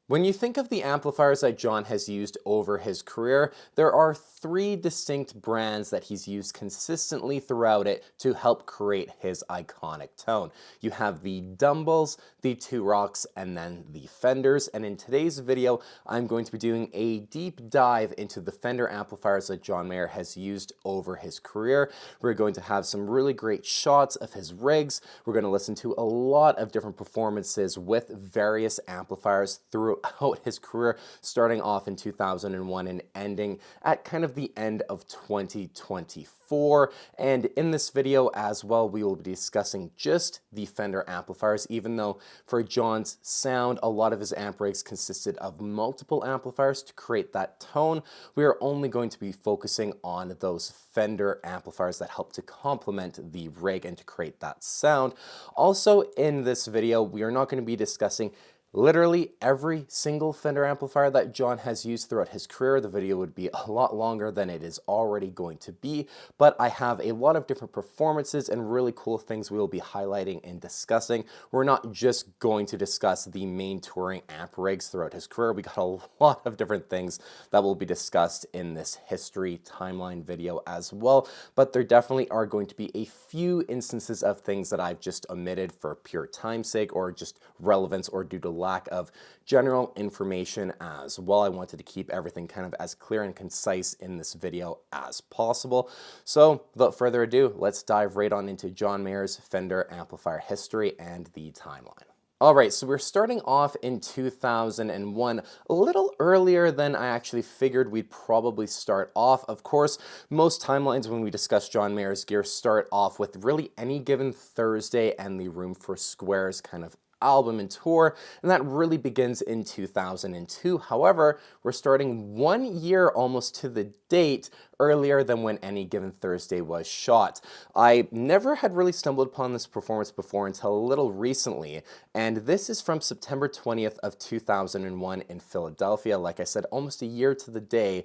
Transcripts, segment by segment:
When you think of the amplifiers that John has used over his career, there are three distinct brands that he's used consistently throughout it to help create his iconic tone. You have the Dumbles, the Two Rocks, and then the Fenders. And in today's video, I'm going to be doing a deep dive into the Fender amplifiers that John Mayer has used over his career. We're going to have some really great shots of his rigs. We're going to listen to a lot of different performances with various amplifiers throughout his career, starting off in 2001 and ending at kind of the end of 2024. And in this video as well, we will be discussing just the Fender amplifiers, even though for John's sound, a lot of his amp rigs consisted of multiple amplifiers to create that tone. We are only going to be focusing on those Fender amplifiers that help to complement the rig and to create that sound. Also in this video, we are not going to be discussing literally every single Fender amplifier that John has used throughout his career. The video would be a lot longer than it is already going to be, but I have a lot of different performances and really cool things we will be highlighting and discussing. We're not just going to discuss the main touring amp rigs throughout his career. We got a lot of different things that will be discussed in this history timeline video as well, but there definitely are going to be a few instances of things that I've just omitted for pure time's sake or just relevance or due to lack of general information as well. I wanted to keep everything kind of as clear and concise in this video as possible. So without further ado, let's dive right on into John Mayer's Fender amplifier history and the timeline. All right, so we're starting off in 2001, a little earlier than I actually figured we'd probably start off. Of course, most timelines when we discuss John Mayer's gear start off with really Any Given Thursday and the Room for Squares kind of album and tour, and that really begins in 2002. However, we're starting 1 year almost to the date earlier than when Any Given Thursday was shot. I never had really stumbled upon this performance before until a little recently, and this is from September 20th of 2001 in Philadelphia. Like I said, almost a year to the day,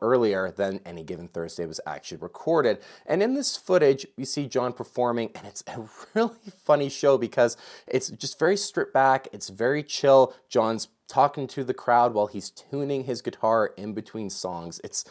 earlier than Any Given Thursday was actually recorded. And in this footage, you see John performing, and it's a really funny show because it's just very stripped back, it's very chill. John's talking to the crowd while he's tuning his guitar in between songs. It's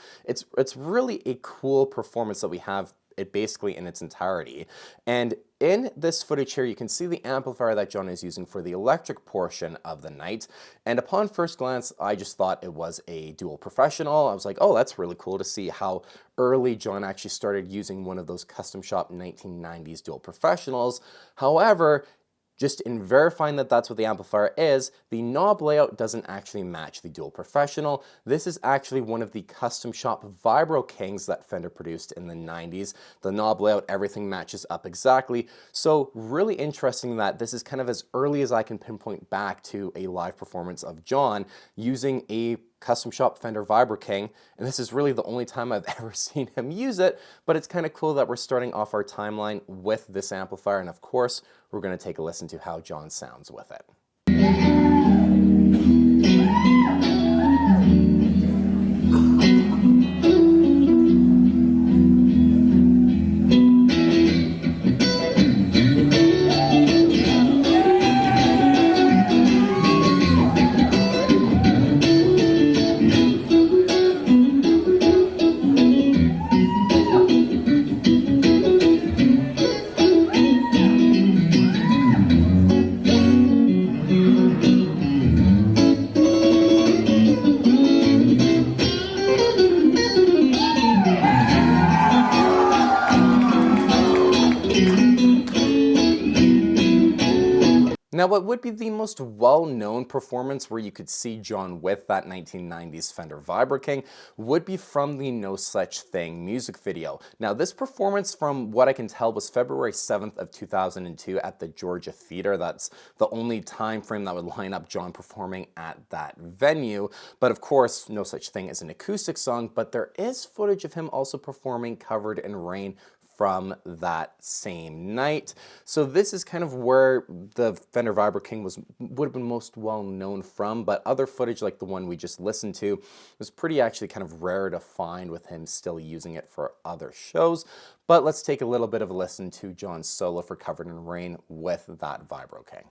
really a cool performance that we have it basically in its entirety. And in this footage here, you can see the amplifier that John is using for the electric portion of the night. And upon first glance, I just thought it was a dual professional. I was like, oh, that's really cool to see how early John actually started using one of those custom shop 1990s dual professionals. However, just in verifying that that's what the amplifier is, the knob layout doesn't actually match the dual professional. This is actually one of the custom shop Vibro Kings that Fender produced in the 90s. The knob layout, everything matches up exactly. So really interesting that this is kind of as early as I can pinpoint back to a live performance of John using a custom shop Fender Vibro King, and this is really the only time I've ever seen him use it, but it's kind of cool that we're starting off our timeline with this amplifier, and of course, we're going to take a listen to how John sounds with it. Now, what would be the most well-known performance where you could see John with that 1990s Fender Vibro King would be from the No Such Thing music video. Now, this performance, from what I can tell, was February 7th of 2002 at the Georgia Theater. That's the only time frame that would line up John performing at that venue. But of course, No Such Thing is an acoustic song, but there is footage of him also performing Covered in Rain from that same night. So this is kind of where the Fender Vibro King would have been most well known from, but other footage like the one we just listened to was pretty actually kind of rare to find with him still using it for other shows. But let's take a little bit of a listen to John's solo for Covered in Rain with that Vibro King.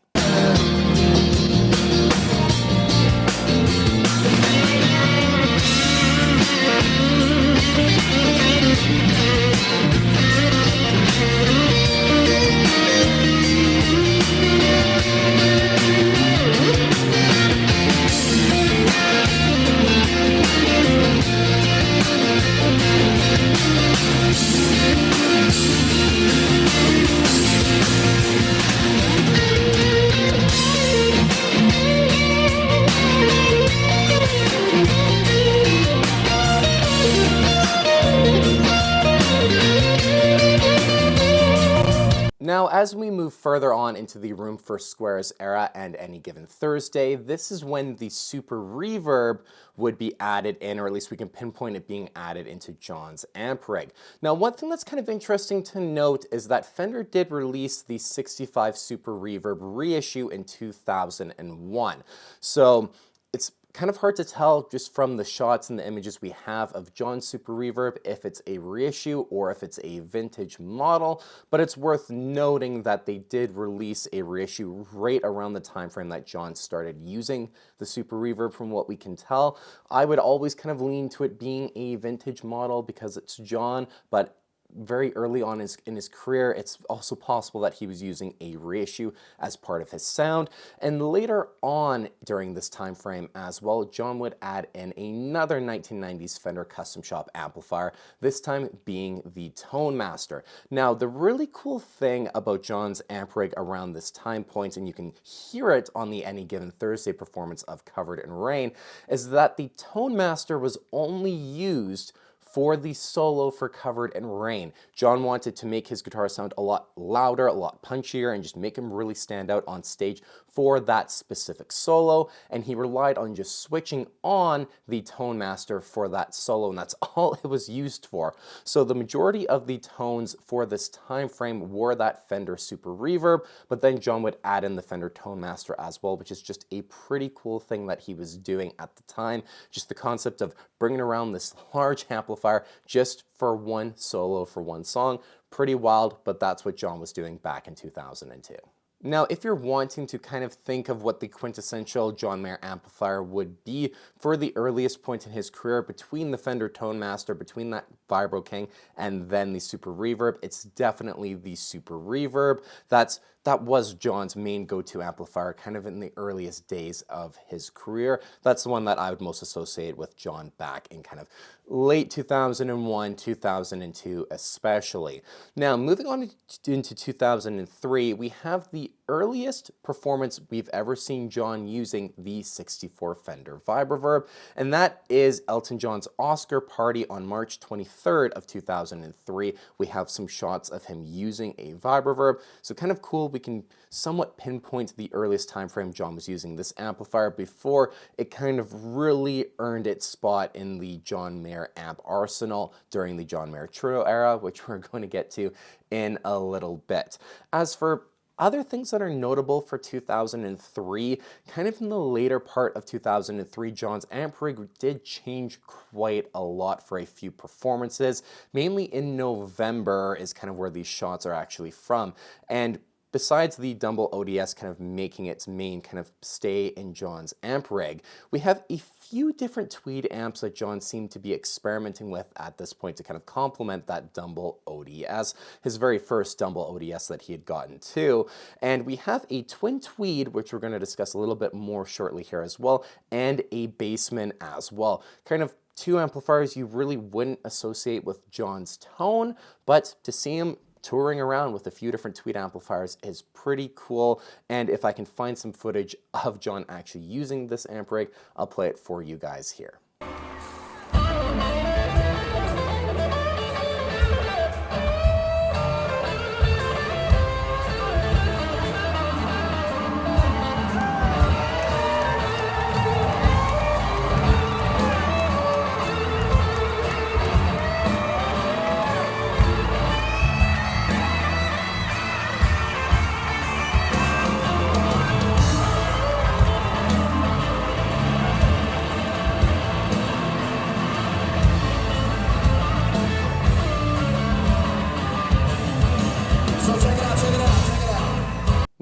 as we move further on into the Room for Squares era and Any Given Thursday, this is when the super reverb would be added in, or at least we can pinpoint it being added into John's amp rig. Now, one thing that's kind of interesting to note is that Fender did release the 65 Super Reverb reissue in 2001. So it's kind of hard to tell just from the shots and the images we have of John's Super Reverb if it's a reissue or if it's a vintage model, but it's worth noting that they did release a reissue right around the time frame that John started using the Super Reverb from what we can tell. I would always kind of lean to it being a vintage model because it's John, but very early on in his career, it's also possible that he was using a reissue as part of his sound. And later on during this time frame as well, John would add in another 1990s Fender Custom Shop amplifier, this time being the Tone Master. Now, the really cool thing about John's amp rig around this time point, and you can hear it on the Any Given Thursday performance of Covered in Rain, is that the Tone Master was only used for the solo for Covered in Rain. John wanted to make his guitar sound a lot louder, a lot punchier, and just make him really stand out on stage for that specific solo, and he relied on just switching on the Tone Master for that solo, and that's all it was used for. So the majority of the tones for this time frame were that Fender Super Reverb, but then John would add in the Fender Tone Master as well, which is just a pretty cool thing that he was doing at the time. Just the concept of bringing around this large amplifier just for one solo, for one song. Pretty wild, but that's what John was doing back in 2002. Now, if you're wanting to kind of think of what the quintessential John Mayer amplifier would be for the earliest point in his career between the Fender Tone Master, between that Vibro King, and then the Super Reverb, it's definitely the Super Reverb. That was John's main go-to amplifier kind of in the earliest days of his career. That's the one that I would most associate with John back in kind of late 2001, 2002 especially. Now, moving on into 2003, we have the earliest performance we've ever seen John using the 64 Fender Vibroverb, and that is Elton John's Oscar party on March 23rd of 2003. We have some shots of him using a Vibroverb, so kind of cool. We can somewhat pinpoint the earliest time frame John was using this amplifier before it kind of really earned its spot in the John Mayer amp arsenal during the John Mayer Trio era, which we're going to get to in a little bit. As for other things that are notable for 2003, kind of in the later part of 2003, John's amp rig did change quite a lot for a few performances. Mainly in November is kind of where these shots are actually from. And besides the Dumble ODS kind of making its main kind of stay in John's amp rig, we have a few different Tweed amps that John seemed to be experimenting with at this point to kind of complement that Dumble ODS, his very first Dumble ODS that he had gotten to. And we have a twin Tweed, which we're going to discuss a little bit more shortly here as well, and a Bassman as well. Kind of two amplifiers you really wouldn't associate with John's tone, but to see him touring around with a few different Tweed amplifiers is pretty cool, and if I can find some footage of John actually using this amp rig, I'll play it for you guys here.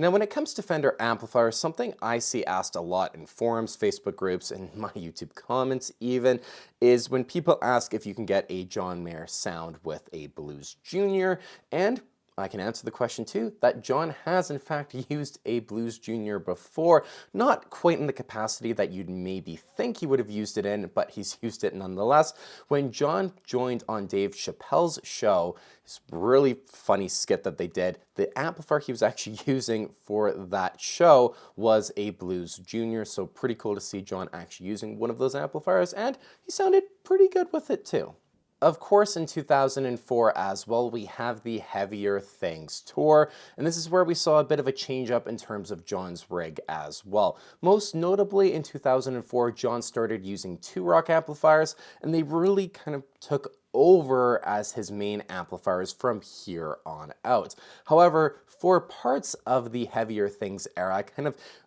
Now, when it comes to Fender amplifiers, something I see asked a lot in forums, Facebook groups, and my YouTube comments even, is when people ask if you can get a John Mayer sound with a Blues Junior, and I can answer the question too, that John has in fact used a Blues Junior before, not quite in the capacity that you'd maybe think he would have used it in, but he's used it nonetheless. When John joined on Dave Chappelle's show, this really funny skit that they did, the amplifier he was actually using for that show was a Blues Junior, so pretty cool to see John actually using one of those amplifiers, and he sounded pretty good with it too. Of course, in 2004 as well, we have the Heavier Things tour, and this is where we saw a bit of a change up in terms of John's rig as well. Most notably, in 2004, John started using 2-rock amplifiers, and they really kind of took over as his main amplifiers from here on out. However, for parts of the Heavier Things era,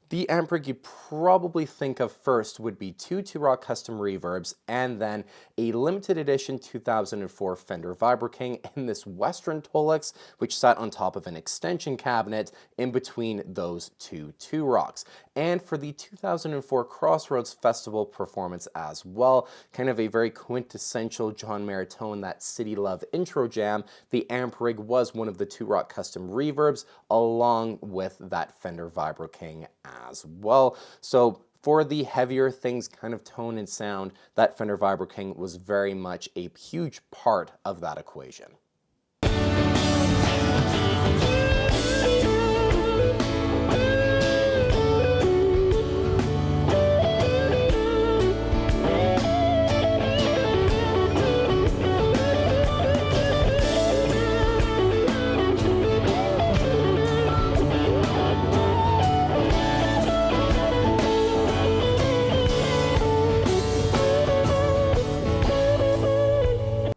the amp rig you probably think of first would be two 2-rock custom reverbs and then a limited edition 2004 Fender Vibro King in this Western Tolex, which sat on top of an extension cabinet in between those two 2-rocks. And for the 2004 Crossroads Festival performance as well, kind of a very quintessential John Mayer tone, that City Love intro jam, the amp rig was one of the 2-rock custom reverbs along with that Fender Vibro King as well. So for the Heavier Things kind of tone and sound, that Fender Vibro King was very much a huge part of that equation.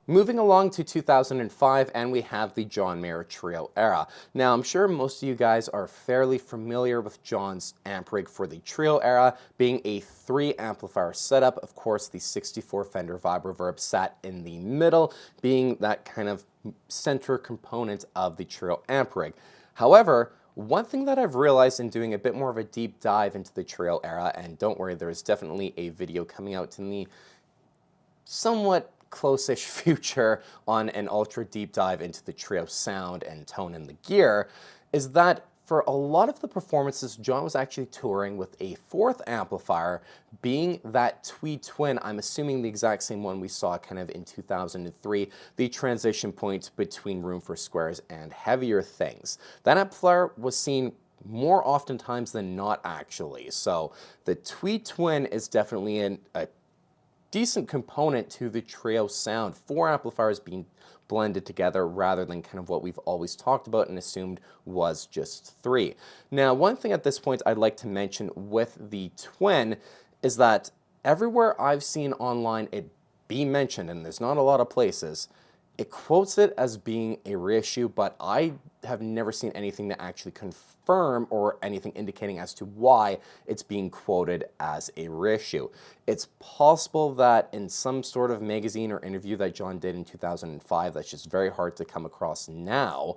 Moving along to 2005, and we have the John Mayer Trio era. Now, I'm sure most of you guys are fairly familiar with John's amp rig for the Trio era, being a 3-amplifier setup. Of course, the 64 Fender Vibroverb sat in the middle, being that kind of center component of the Trio amp rig. However, one thing that I've realized in doing a bit more of a deep dive into the Trio era, and don't worry, there is definitely a video coming out in the somewhat close-ish future on an ultra deep dive into the Trio sound and tone and the gear, is that for a lot of the performances, John was actually touring with a 4th amplifier, being that Tweed Twin. I'm assuming the exact same one we saw kind of in 2003, the transition point between Room for Squares and Heavier Things. That amplifier was seen more oftentimes than not, actually. So the Tweed Twin is definitely a decent component to the Trio sound. 4 amplifiers being blended together rather than kind of what we've always talked about and assumed was just 3. Now, one thing at this point I'd like to mention with the Twin is that everywhere I've seen online it be mentioned, and there's not a lot of places, it quotes it as being a reissue, but I have never seen anything to actually confirm or anything indicating as to why it's being quoted as a reissue. It's possible that in some sort of magazine or interview that John did in 2005, that's just very hard to come across now,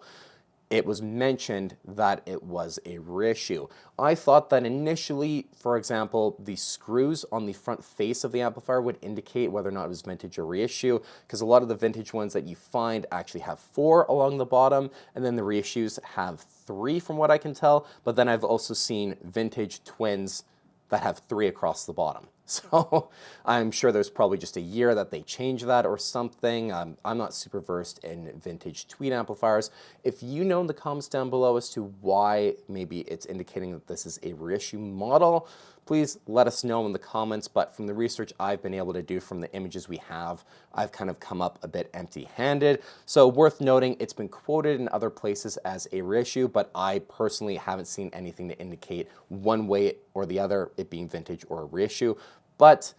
it was mentioned that it was a reissue. I thought that initially, for example, the screws on the front face of the amplifier would indicate whether or not it was vintage or reissue, because a lot of the vintage ones that you find actually have 4 along the bottom, and then the reissues have 3 from what I can tell, but then I've also seen vintage twins that have 3 across the bottom. So I'm sure there's probably just a year that they changed that or something. I'm not super versed in vintage Tweed amplifiers. If you know in the comments down below as to why maybe it's indicating that this is a reissue model, please let us know in the comments. But from the research I've been able to do from the images we have, I've kind of come up a bit empty-handed. So worth noting, it's been quoted in other places as a reissue, but I personally haven't seen anything to indicate one way or the other, it being vintage or a reissue. But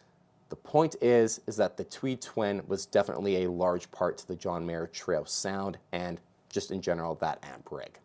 the point is that the Tweed Twin was definitely a large part to the John Mayer Trio sound and just in general that amp rig.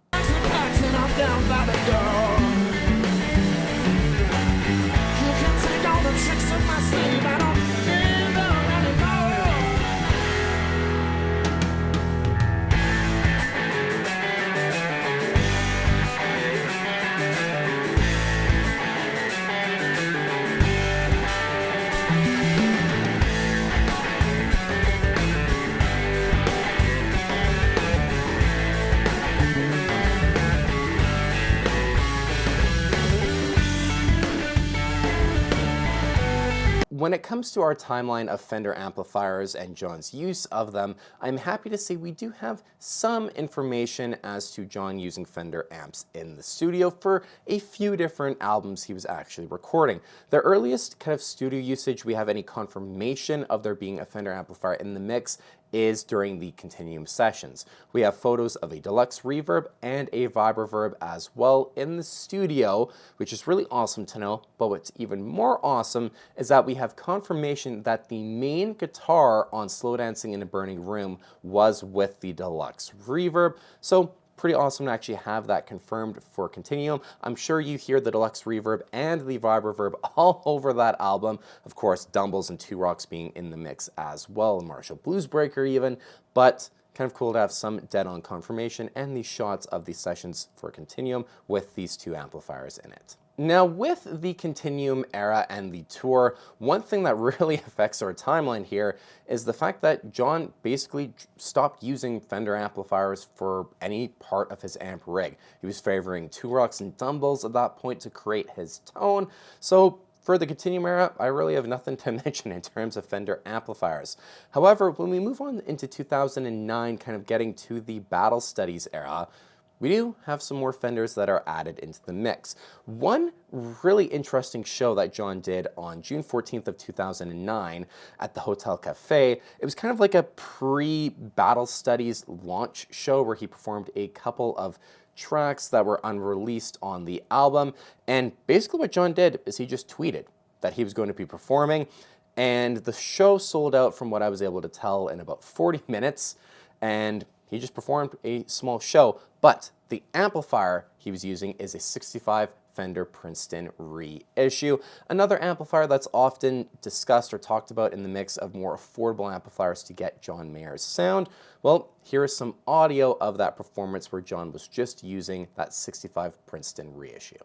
When it comes to our timeline of Fender amplifiers and John's use of them, I'm happy to say we do have some information as to John using Fender amps in the studio for a few different albums he was actually recording. The earliest kind of studio usage we have any confirmation of there being a Fender amplifier in the mix is during the Continuum sessions. We have photos of a deluxe reverb and a vibroverb as well in the studio, which is really awesome to know. But what's even more awesome is that we have confirmation that the main guitar on Slow Dancing in a Burning Room was with the deluxe reverb. So pretty awesome to actually have that confirmed for Continuum. I'm sure you hear the deluxe reverb and the vibroverb all over that album. Of course, Dumbles and Two Rocks being in the mix as well, Marshall Bluesbreaker even, but kind of cool to have some dead-on confirmation and these shots of the sessions for Continuum with these two amplifiers in it. Now, with the Continuum era and the tour, one thing that really affects our timeline here is the fact that John basically stopped using Fender amplifiers for any part of his amp rig. He was favoring Two Rocks and Dumbles at that point to create his tone. So for the Continuum era, I really have nothing to mention in terms of Fender amplifiers. However, when we move on into 2009, kind of getting to the Battle Studies era, we do have some more Fenders that are added into the mix. One really interesting show that John did on June 14th of 2009 at the Hotel Cafe, it was kind of like a pre-Battle Studies launch show where he performed a couple of tracks that were unreleased on the album. And basically what John did is he just tweeted that he was going to be performing, and the show sold out from what I was able to tell in about 40 minutes, and he just performed a small show. But the amplifier he was using is a 65 Fender Princeton reissue. Another amplifier that's often discussed or talked about in the mix of more affordable amplifiers to get John Mayer's sound. Well, here is some audio of that performance where John was just using that 65 Princeton reissue.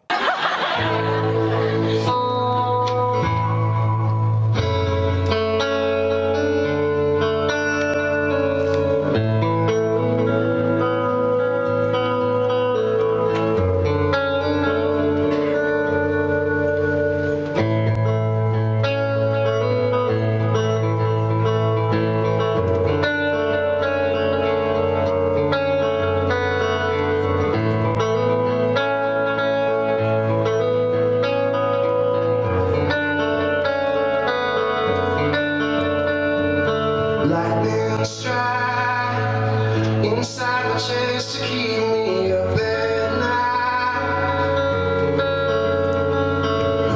Lightning strike inside my chest to keep me up at night.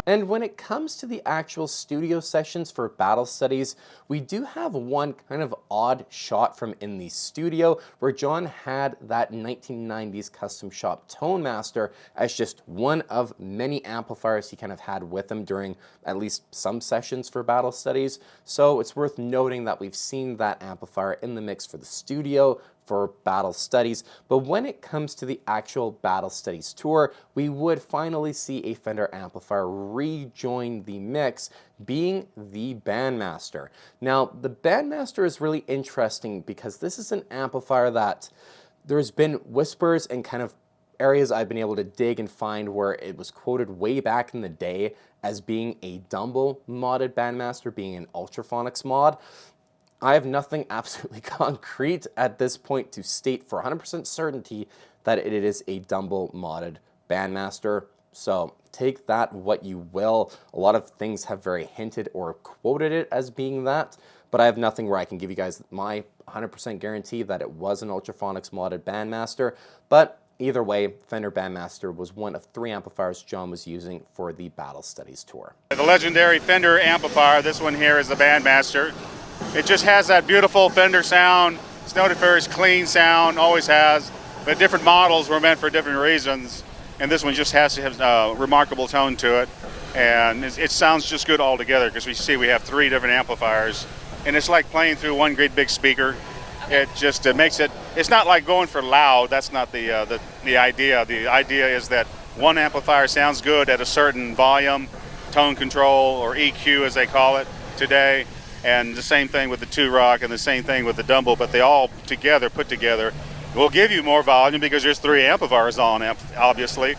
And when it comes to the actual studio sessions for Battle Studies, we do have one kind of odd shot from in the studio where John had that 1990s custom shop Tone Master as just one of many amplifiers he kind of had with him during at least some sessions for Battle Studies. So it's worth noting that we've seen that amplifier in the mix for the studio, for Battle Studies, but when it comes to the actual Battle Studies tour, we would finally see a Fender amplifier rejoin the mix, being the Bandmaster. Now, the Bandmaster is really interesting because this is an amplifier that there's been whispers and kind of areas I've been able to dig and find where it was quoted way back in the day as being a Dumble modded Bandmaster, being an Ultraphonics mod. I have nothing absolutely concrete at this point to state for 100% certainty that it is a Dumble modded Bandmaster. So take that what you will. A lot of things have very hinted or quoted it as being that, but I have nothing where I can give you guys my 100% guarantee that it was an Ultraphonics modded Bandmaster. But either way, Fender Bandmaster was one of 3 amplifiers John was using for the Battle Studies tour. The legendary Fender amplifier, this one here is the Bandmaster. It just has that beautiful Fender sound. It's noted for its clean sound, always has, but different models were meant for different reasons, and this one just has to have a remarkable tone to it, and it sounds just good all together because we have 3 different amplifiers, and it's like playing through one great big speaker. It just makes it, it's not like going for loud. That's not the idea. The idea is that one amplifier sounds good at a certain volume, tone control, or EQ as they call it today. And the same thing with the Two Rock and the same thing with the Dumble, but they all together, put together, will give you more volume because there's 3 amplifiers on, obviously.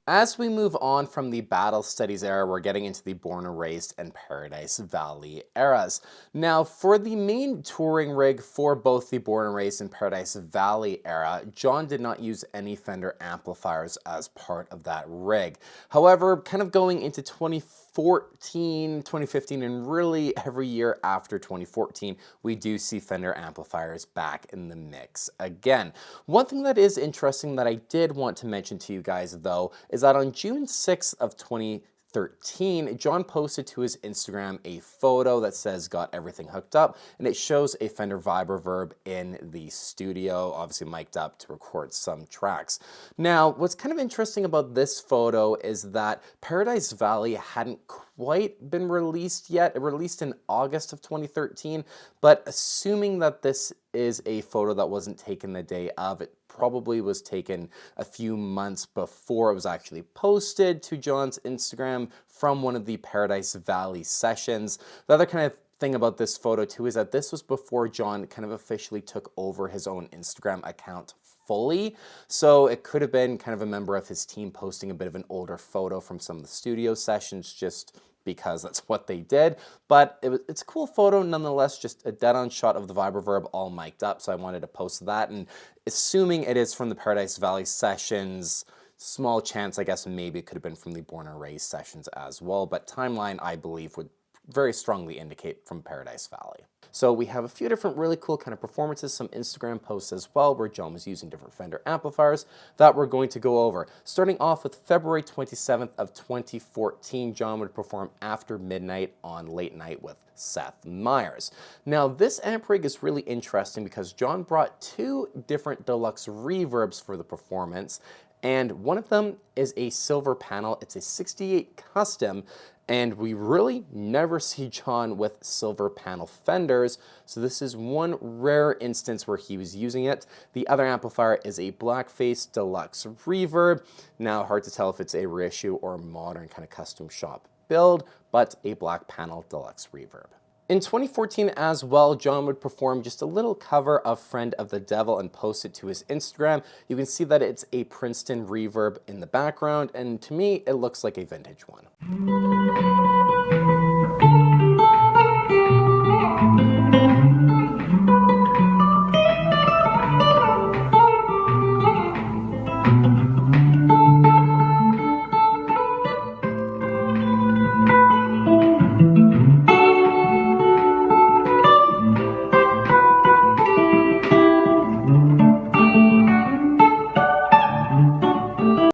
As we move on from the Battle Studies era, we're getting into the Born and Raised and Paradise Valley eras. Now, for the main touring rig for both the Born and Raised and Paradise Valley era, John did not use any Fender amplifiers as part of that rig. However, kind of going into 2014, 2015, and really every year after 2014, we do see Fender amplifiers back in the mix again. One thing that is interesting that I did want to mention to you guys, though, is that on June 6th of 2013, John posted to his Instagram a photo that says got everything hooked up, and it shows a Fender Vibroverb in the studio, obviously mic'd up to record some tracks. Now, what's kind of interesting about this photo is that Paradise Valley hadn't quite been released yet. It released in August of 2013, but assuming that this is a photo that wasn't taken the day of, it probably was taken a few months before it was actually posted to John's Instagram from one of the Paradise Valley sessions. The other kind of thing about this photo too is that this was before John kind of officially took over his own Instagram account fully. So it could have been kind of a member of his team posting a bit of an older photo from some of the studio sessions just because that's what they did. But it's a cool photo nonetheless, just a dead-on shot of the Vibroverb all mic'd up, so I wanted to post that. And assuming it is from the Paradise Valley sessions, small chance, I guess, maybe it could have been from the Born and Raised sessions as well, but timeline, I believe, would very strongly indicate from Paradise Valley. So we have a few different really cool kind of performances, some Instagram posts as well, where John was using different Fender amplifiers that we're going to go over. Starting off with February 27th of 2014, John would perform After Midnight on Late Night with Seth Meyers. Now, this amp rig is really interesting because John brought two different deluxe reverbs for the performance, and one of them is a silver panel. It's a 68 custom, and we really never see John with silver panel Fenders, so this is one rare instance where he was using it. The other amplifier is a Blackface Deluxe Reverb. Now, hard to tell if it's a reissue or a modern kind of custom shop build, but a black panel Deluxe Reverb. In 2014 as well, John would perform just a little cover of Friend of the Devil and post it to his Instagram. You can see that it's a Princeton reverb in the background, and to me, it looks like a vintage one.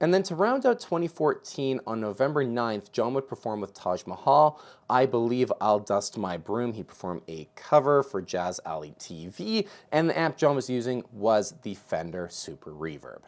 And then to round out 2014, on November 9th, John would perform with Taj Mahal, I Believe I'll Dust My Broom. He performed a cover for Jazz Alley TV, and the amp John was using was the Fender Super Reverb.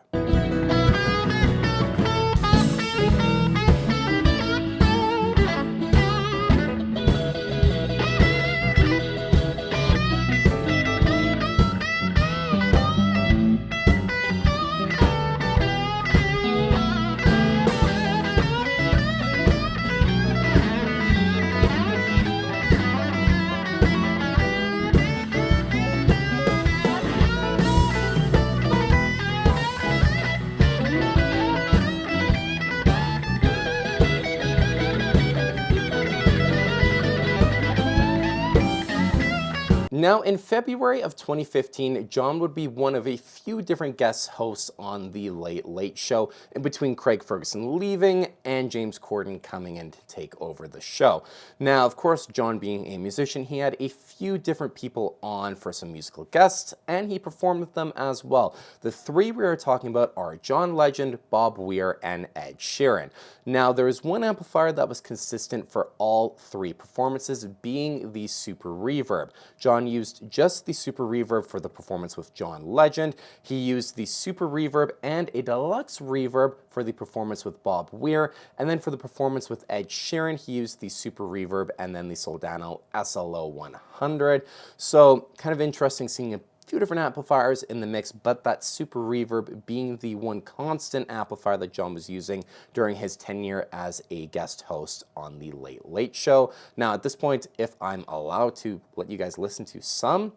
Now, in February of 2015, John would be one of a few different guest hosts on The Late Late Show, in between Craig Ferguson leaving and James Corden coming in to take over the show. Now, of course, John being a musician, he had a few different people on for some musical guests, and he performed with them as well. The three we are talking about are John Legend, Bob Weir, and Ed Sheeran. Now, there is one amplifier that was consistent for all three performances, being the Super Reverb. John used just the Super Reverb for the performance with John Legend. He used the Super Reverb and a Deluxe Reverb for the performance with Bob Weir. And then for the performance with Ed Sheeran, he used the Super Reverb and then the Soldano SLO 100. So kind of interesting seeing a few different amplifiers in the mix, but that Super Reverb being the one constant amplifier that John was using during his tenure as a guest host on The Late Late Show. Now, at this point, if I'm allowed to let you guys listen to some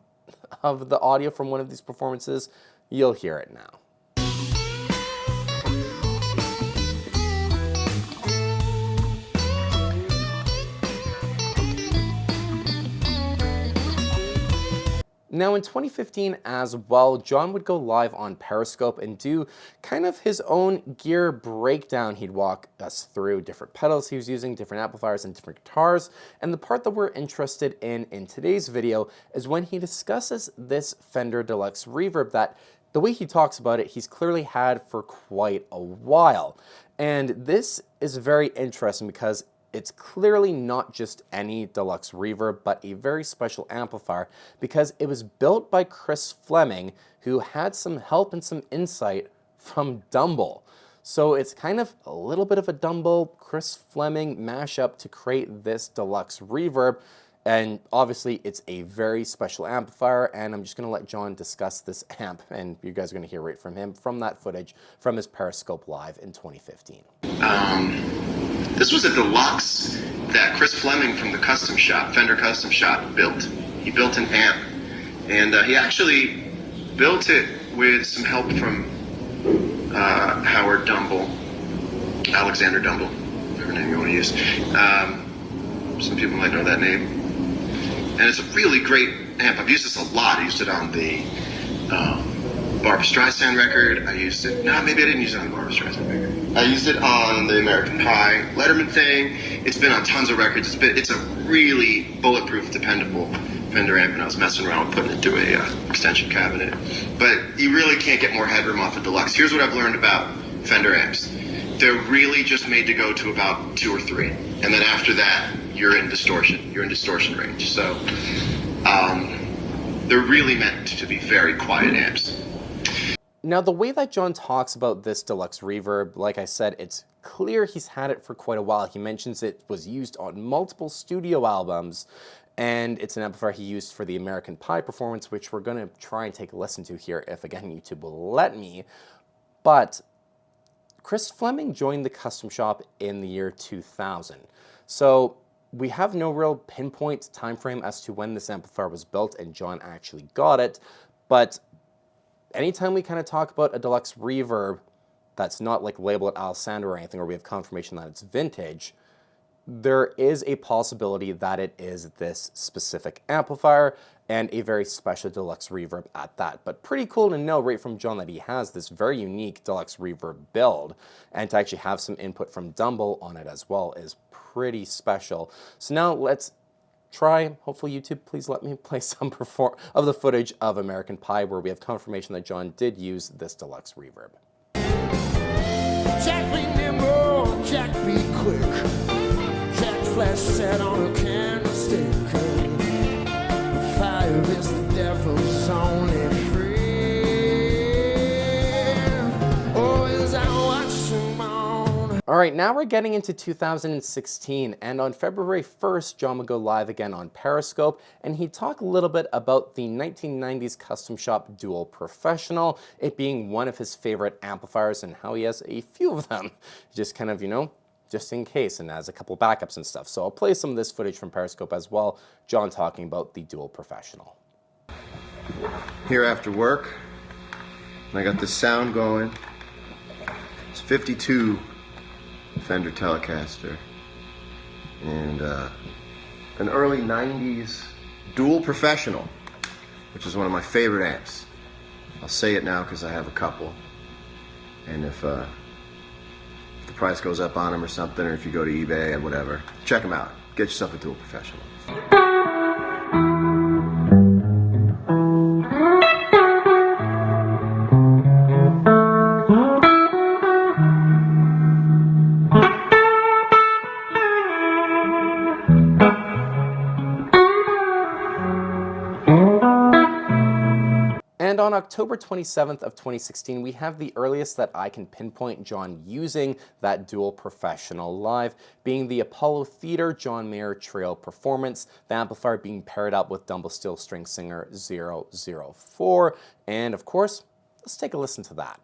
of the audio from one of these performances, you'll hear it now. Now in 2015 as well, John would go live on Periscope and do kind of his own gear breakdown. He'd walk us through different pedals he was using, different amplifiers and different guitars. And the part that we're interested in today's video is when he discusses this Fender Deluxe Reverb that the way he talks about it, he's clearly had for quite a while. And this is very interesting because it's clearly not just any deluxe reverb, but a very special amplifier because it was built by Chris Fleming, who had some help and some insight from Dumble. So it's kind of a little bit of a Dumble, Chris Fleming mashup to create this deluxe reverb. And obviously it's a very special amplifier, and I'm just gonna let John discuss this amp, and you guys are gonna hear right from him from that footage from his Periscope Live in 2015. This was a deluxe that Chris Fleming from the custom shop, Fender Custom Shop, built. He built an amp, and he actually built it with some help from Howard Dumble, Alexander Dumble, whatever name you want to use. Some people might know that name. And it's a really great amp. I've used this a lot. I used it on the Barbra Streisand record. I used it, no, maybe I didn't use it on the Barbra Streisand record. I used it on the American Pie Letterman thing. It's been on tons of records. It's a really bulletproof, dependable Fender amp, and I was messing around with putting it into a extension cabinet. But you really can't get more headroom off a deluxe. Here's what I've learned about Fender amps. They're really just made to go to about 2 or 3. And then after that, you're in distortion. You're in distortion range. So they're really meant to be very quiet amps. Now, the way that John talks about this deluxe reverb, like I said, it's clear he's had it for quite a while. He mentions it was used on multiple studio albums, and it's an amplifier he used for the American Pie performance, which we're going to try and take a listen to here if, again, YouTube will let me. But Chris Fleming joined the custom shop in the year 2000. So we have no real pinpoint time frame as to when this amplifier was built and John actually got it, but anytime we kind of talk about a deluxe reverb that's not like labeled Alessandro or anything, or we have confirmation that it's vintage, there is a possibility that it is this specific amplifier and a very special deluxe reverb at that. But pretty cool to know right from John that he has this very unique deluxe reverb build, and to actually have some input from Dumble on it as well is pretty special. So now let's try, hopefully YouTube, please let me play some of the footage of American Pie where we have confirmation that John did use this deluxe reverb. Jack be nimble, Jack be quick. Jack flash set on a candlestick. Fire is the devil's only friend. Oh, as I watch him on. All right, now we're getting into 2016, and on February 1st, John would go live again on Periscope, and he'd talk a little bit about the 1990s custom shop Dual Professional, it being one of his favorite amplifiers and how he has a few of them, just kind of, you know, just in case, and has a couple backups and stuff. So I'll play some of this footage from Periscope as well, John talking about the Dual Professional. Here after work, and I got this sound going. It's 52 Fender Telecaster, and an early 90s Dual Professional, which is one of my favorite amps. I'll say it now because I have a couple, and if the price goes up on them or something, or if you go to eBay or whatever, check them out. Get yourself a Dual Professional. And on October 27th of 2016, we have the earliest that I can pinpoint John using that Dual Professional live, being the Apollo Theater John Mayer Trio performance, the amplifier being paired up with Dumble Steel String Singer 004. And of course, let's take a listen to that.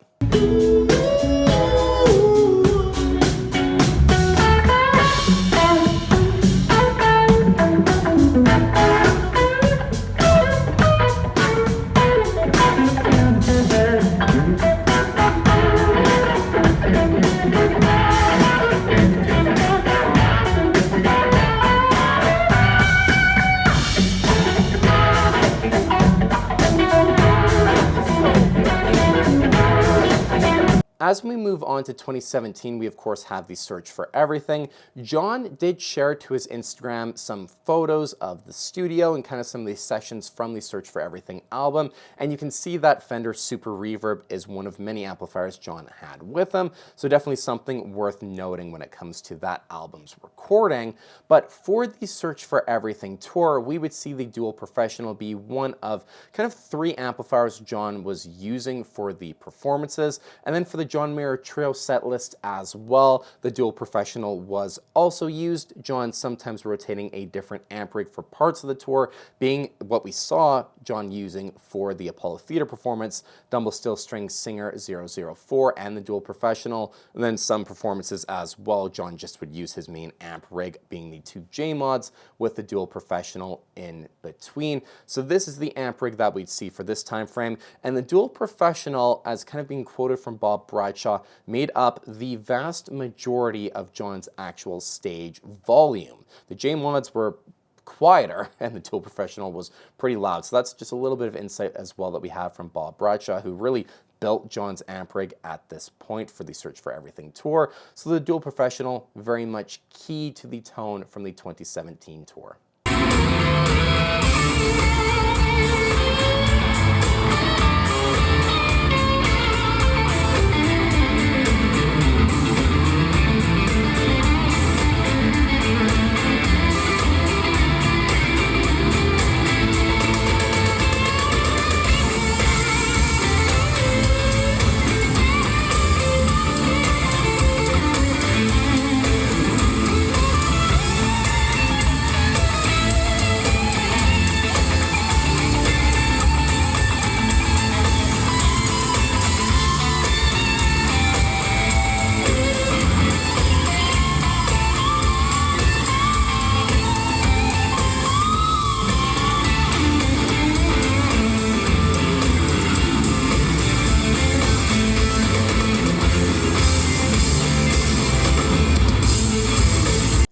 as we move on to 2017, we of course have the search for everything. John did share to his Instagram some photos of the studio and kind of some of these sessions from the Search for Everything album, and you can see that Fender Super Reverb is one of many amplifiers John had with him, so definitely something worth noting when it comes to that album's recording. But for the Search for Everything tour, we would see the Dual Professional be one of kind of 3 amplifiers John was using for the performances, and then for the John Mayer Trio set list as well, the Dual Professional was also used, John sometimes rotating a different amp rig for parts of the tour, being what we saw John using for the Apollo Theater performance, Dumble Steel String Singer 004 and the Dual Professional, and then some performances as well, John just would use his main amp rig, being the 2 J mods with the Dual Professional in between. So this is the amp rig that we'd see for this time frame, and the Dual Professional, as kind of being quoted from Bob Bradshaw, made up the vast majority of John's actual stage volume. The J mods were quieter and the Dual Professional was pretty loud. So that's just a little bit of insight as well that we have from Bob Bradshaw, who really built John's amp rig at this point for the Search for Everything tour. So the Dual Professional, very much key to the tone from the 2017 tour.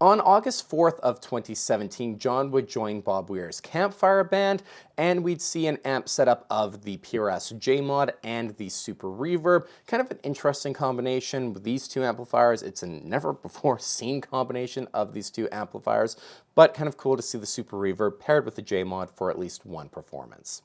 On August 4th of 2017, John would join Bob Weir's Campfire Band, and we'd see an amp setup of the PRS J-Mod and the Super Reverb. Kind of an interesting combination with these 2 amplifiers. It's a never-before-seen combination of these 2 amplifiers, but kind of cool to see the Super Reverb paired with the J-Mod for at least one performance.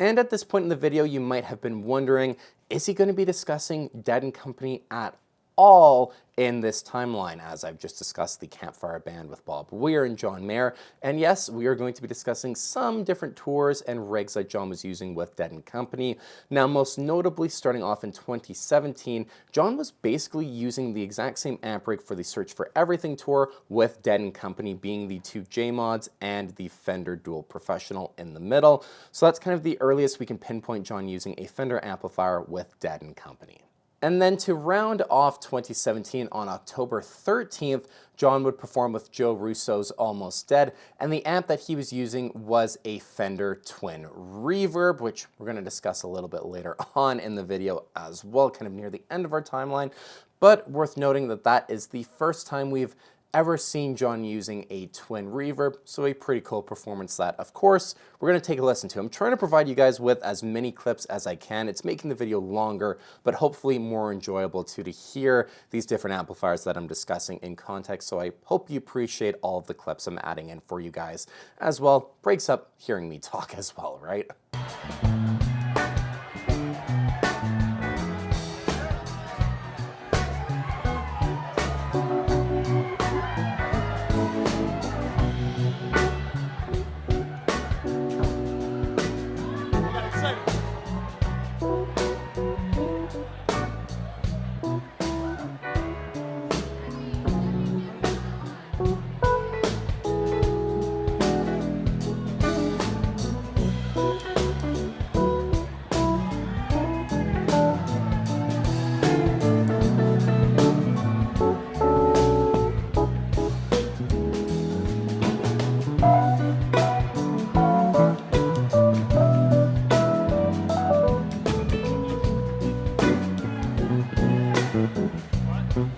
And at this point in the video, you might have been wondering, is he going to be discussing Dead & Company at all in this timeline, as I've just discussed the Campfire Band with Bob Weir and John Mayer. And yes, we are going to be discussing some different tours and rigs that John was using with Dead & Company. Now, most notably, starting off in 2017, John was basically using the exact same amp rig for the Search for Everything tour, with Dead & Company being the 2 J mods and the Fender Dual Professional in the middle. So that's kind of the earliest we can pinpoint John using a Fender amplifier with Dead & Company. And then to round off 2017, on October 13th, John would perform with Joe Russo's Almost Dead, and the amp that he was using was a Fender Twin Reverb, which we're going to discuss a little bit later on in the video as well, kind of near the end of our timeline. But worth noting that that is the first time we've ever seen John using a twin reverb, so a pretty cool performance that, of course, we're going to take a listen to. I'm trying to provide you guys with as many clips as I can. It's making the video longer, but hopefully more enjoyable too, to hear these different amplifiers that I'm discussing in context, so I hope you appreciate all of the clips I'm adding in for you guys as well. Breaks up hearing me talk as well, right? Ladies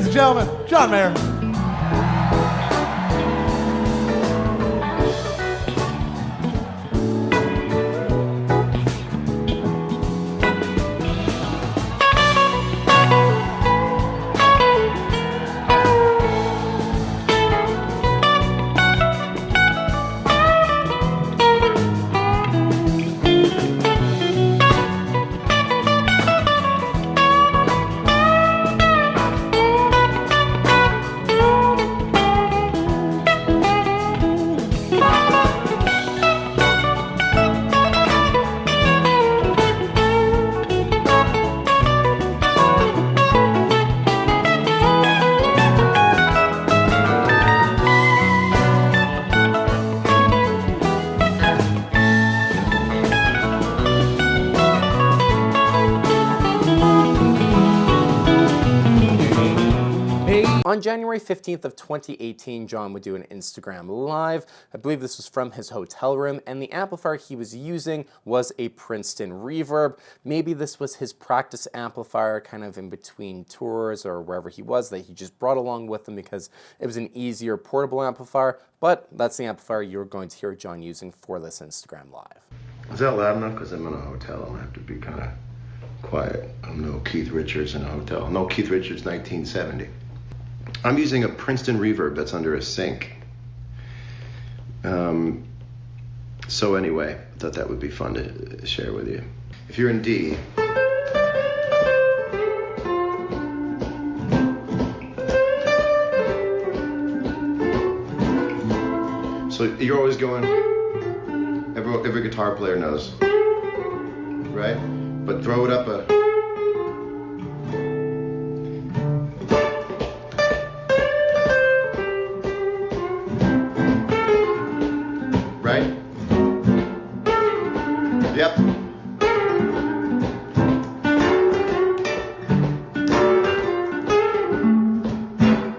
and gentlemen, John Mayer. On January 15th of 2018, John would do an Instagram Live. I believe this was from his hotel room, and the amplifier he was using was a Princeton Reverb. Maybe this was his practice amplifier kind of in between tours or wherever he was that he just brought along with him because it was an easier portable amplifier, but that's the amplifier you're going to hear John using for this Instagram Live. Is that loud enough? Because I'm in a hotel. I'll have to be kind of quiet. I'm no Keith Richards in a hotel. No Keith Richards 1970. I'm using a Princeton Reverb that's under a sink. So anyway, I thought that would be fun to share with you. If you're in D, so you're always going, every guitar player knows, right? But throw it up a, right? Yep.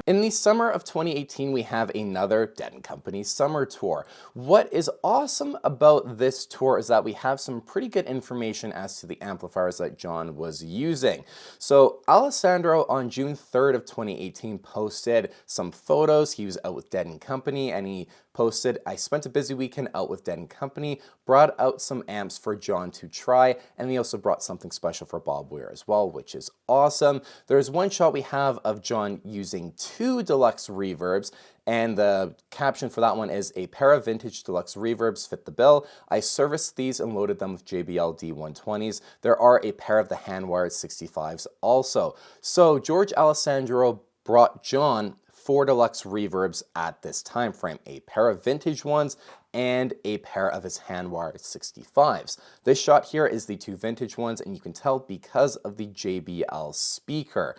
In the summer of 2018, we have another Dead & Company summer tour. What is awesome about this tour is that we have some pretty good information as to the amplifiers that John was using. So Alessandro on June 3rd of 2018 posted some photos. He was out with Dead & Company, and he posted, "I spent a busy weekend out with Dead & Company, brought out some amps for John to try, and he also brought something special for Bob Weir as well," which is awesome. There's one shot we have of John using two deluxe reverbs, and the caption for that one is, "A pair of vintage deluxe reverbs fit the bill. I serviced these and loaded them with JBL D120s. There are a pair of the hand-wired 65s also." So George Alessandro brought John 4 deluxe reverbs at this time frame, a pair of vintage ones and a pair of his hand-wired 65s. This shot here is the 2 vintage ones, and you can tell because of the JBL speaker.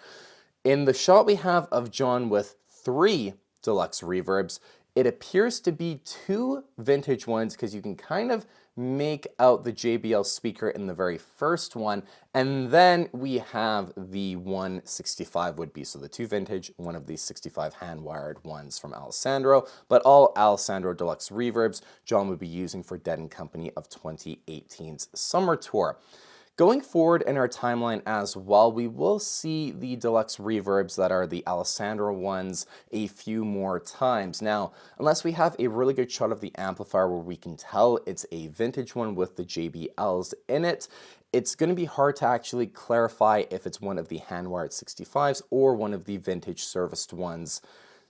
In the shot we have of John with 3 deluxe reverbs, it appears to be 2 vintage ones because you can kind of make out the JBL speaker in the very first one, and then we have the 165 would be, so the 2 vintage, one of these 65 hand-wired ones from Alessandro, but all Alessandro deluxe reverbs John would be using for Dead & Company of 2018's summer tour. Going forward in our timeline as well, we will see the deluxe reverbs that are the Alessandro ones a few more times. Now, unless we have a really good shot of the amplifier where we can tell it's a vintage one with the JBLs in it, it's going to be hard to actually clarify if it's one of the hand-wired 65s or one of the vintage serviced ones.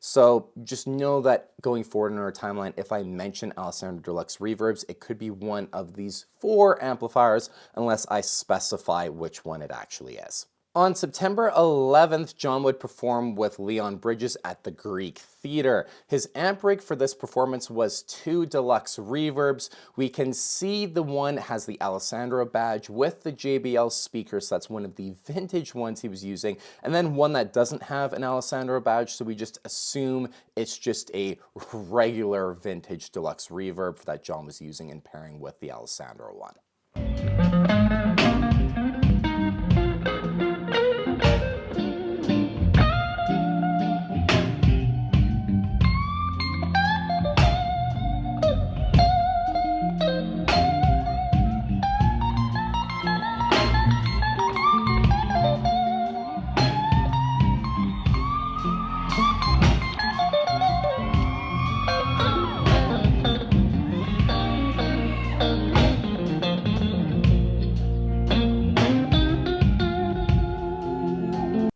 So just know that going forward in our timeline, if I mention Alessandro Deluxe Reverbs, it could be one of these 4 amplifiers unless I specify which one it actually is. On September 11th, John would perform with Leon Bridges at the Greek Theater. His amp rig for this performance was 2 deluxe reverbs. We can see the one has the Alessandro badge with the JBL speakers. So that's one of the vintage ones he was using. And then one that doesn't have an Alessandro badge, so we just assume it's just a regular vintage deluxe reverb that John was using and pairing with the Alessandro one.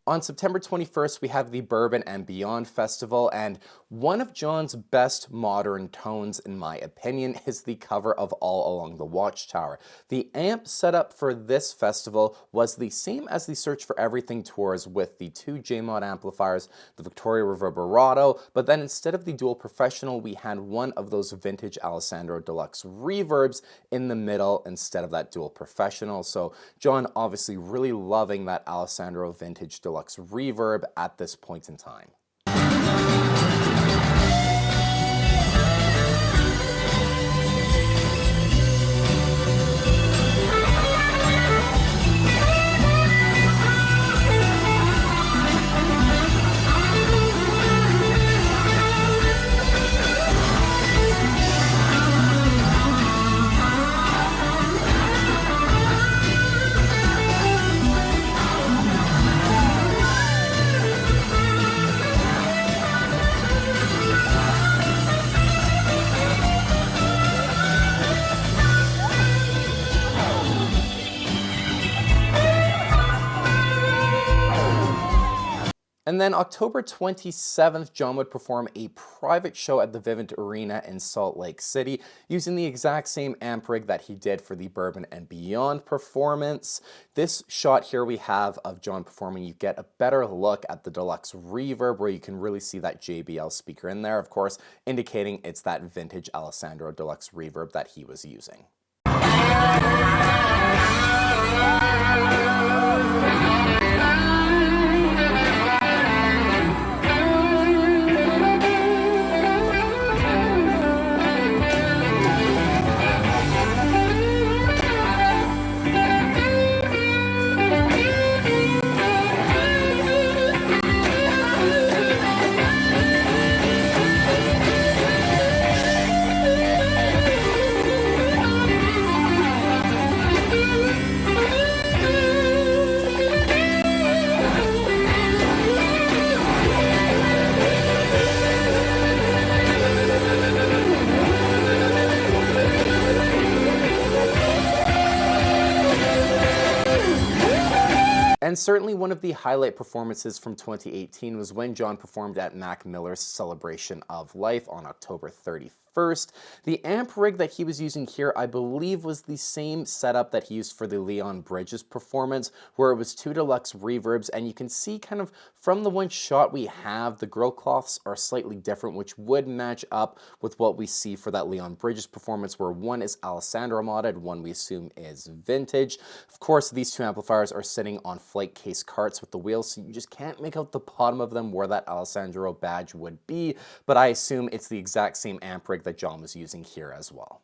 On September 21st, we have the Bourbon and Beyond Festival, and one of John's best modern tones, in my opinion, is the cover of All Along the Watchtower. The amp setup for this festival was the same as the Search for Everything tours, with the two JMod amplifiers, the Victoria Reverberato, but then instead of the dual professional, we had one of those vintage Alessandro Deluxe reverbs in the middle instead of that dual professional. So John obviously really loving that Alessandro vintage Deluxe reverb at this point in time. And then October 27th, John would perform a private show at the Vivint Arena in Salt Lake City using the exact same amp rig that he did for the Bourbon and Beyond performance. This shot here we have of John performing, you get a better look at the Deluxe reverb where you can really see that JBL speaker in there, of course, indicating it's that vintage Alessandro Deluxe reverb that he was using. And certainly one of the highlight performances from 2018 was when John performed at Mac Miller's Celebration of Life on October 31st. The amp rig that he was using here, I believe, was the same setup that he used for the Leon Bridges performance, where it was two Deluxe reverbs, and you can see kind of from the one shot we have, the grill cloths are slightly different, which would match up with what we see for that Leon Bridges performance, where one is Alessandro modded, one we assume is vintage. Of course, these two amplifiers are sitting on flight case carts with the wheels, so you just can't make out the bottom of them where that Alessandro badge would be, but I assume it's the exact same amp rig that John was using here as well.